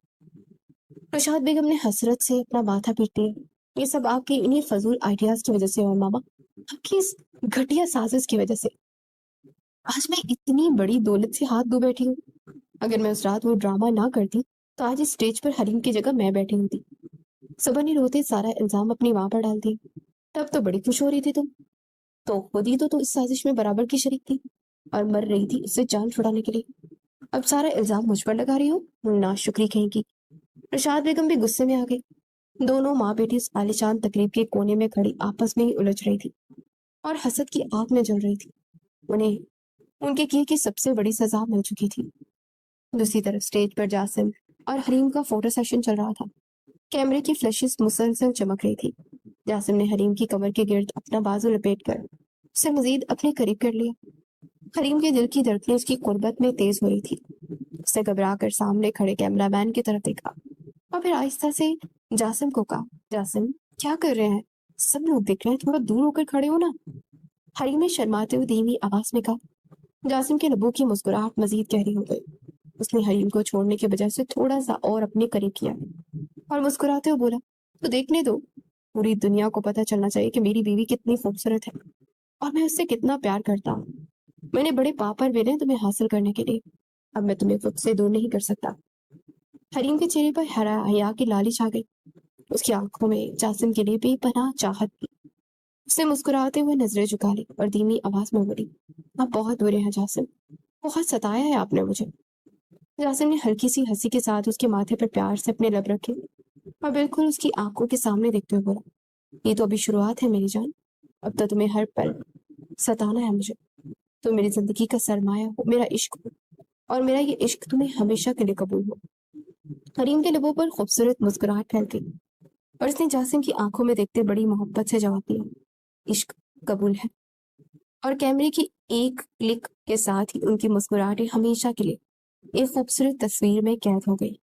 प्रसाद बेगम ने हसरत से अपना माथा पीट लिया। ये सब आपके इन्हीं फजूल आइडियाज की वजह से हुआ मामा, आपकी इस घटिया साजिश की वजह से। आज मैं इतनी बड़ी दौलत से हाथ धो बैठी हूँ। अगर मैं उस रात वो ड्रामा ना करती तो आज इस स्टेज पर हरीम की जगह मैं बैठी होती। सबा ने रोते सारा इल्जाम अपनी माँ पर डाल दिया। तब तो बड़ी खुश हो रही थी तुम, तो खुद ही तो इस साजिश में बराबर की शरीक थी और मर रही थी उससे जान छुड़ाने के लिए। अब सारा इल्जाम मुझ पर लगा रही हो, नाशुक्री कहेंगी। प्रसाद बेगम भी गुस्से में आ गई। दोनों माँ बेटी उस आलीशान तकरीब के कोने में खड़ी आपस में ही उलझ रही थी और हसद की आग में जल रही थी। उन्हें उनके किए की सबसे बड़ी सजा मिल चुकी थी। दूसरी तरफ स्टेज पर जासिम और हरीम का फोटो सेशन चल रहा था। कैमरे की फ्लैशेस मुसलसल चमक रही थी। जासिम ने हरीम की कमर के गिर्द अपना बाजू लपेट कर उसे मजीद अपने करीब कर लिया। हरीम के दिल की धड़कनें उसकी कुर्बत में तेज हो रही थी। उसने घबरा कर सामने खड़े कैमरामैन की तरफ देखा और फिर आहिस्ता से जासिम को कहा, जासिम क्या कर रहे हैं? सब लोग देख रहे हैं, थोड़ा दूर होकर खड़े हो ना। हरीम ने शर्माते हुए धीमी आवाज में कहा। जासिम के लबों की मुस्कुराहट मजीद गहरी हो गई। उसने हरीम को छोड़ने के बजाय से थोड़ा सा और अपने करीब किया और मुस्कुराते हुए बोला, तो देखने दो। पूरी दुनिया को पता चलना चाहिए कि मेरी बीवी कितनी खूबसूरत है और मैं उससे कितना प्यार करता हूँ। मैंने बड़े पापर बेले तुम्हें हासिल करने के लिए, अब मैं तुम्हें खुद से दूर नहीं कर सकता। हरीम के चेहरे पर हया की लाली छा गई। उसकी आंखों में जासिम के लिए बेपनाह चाहत थी। उसने मुस्कुराते हुए नजरें झुका ली और धीमी आवाज में बोली, आप बहुत बुरे हैं जासिम, बहुत सताया है आपने मुझे। जासिम ने हल्की सी हंसी के साथ उसके माथे पर प्यार से अपने लब रखे और बिल्कुल उसकी आंखों के सामने देखते हुए बोला, ये तो अभी शुरुआत है मेरी जान, अब तो तुम्हें हर पल सताना है मुझे। तो मेरी जिंदगी का सरमाया हो, मेरा इश्क हो और मेरा ये इश्क तुम्हें हमेशा के लिए कबूल हो। हरीम के लबों पर खूबसूरत मुस्कुराहट फैल गई और उसने जासिम की आंखों में देखते बड़ी मोहब्बत से जवाब दिया, इश्क कबूल है। और कैमरे की एक क्लिक के साथ ही उनकी मुस्कुराहटें हमेशा के लिए एक खूबसूरत तस्वीर में कैद हो गई।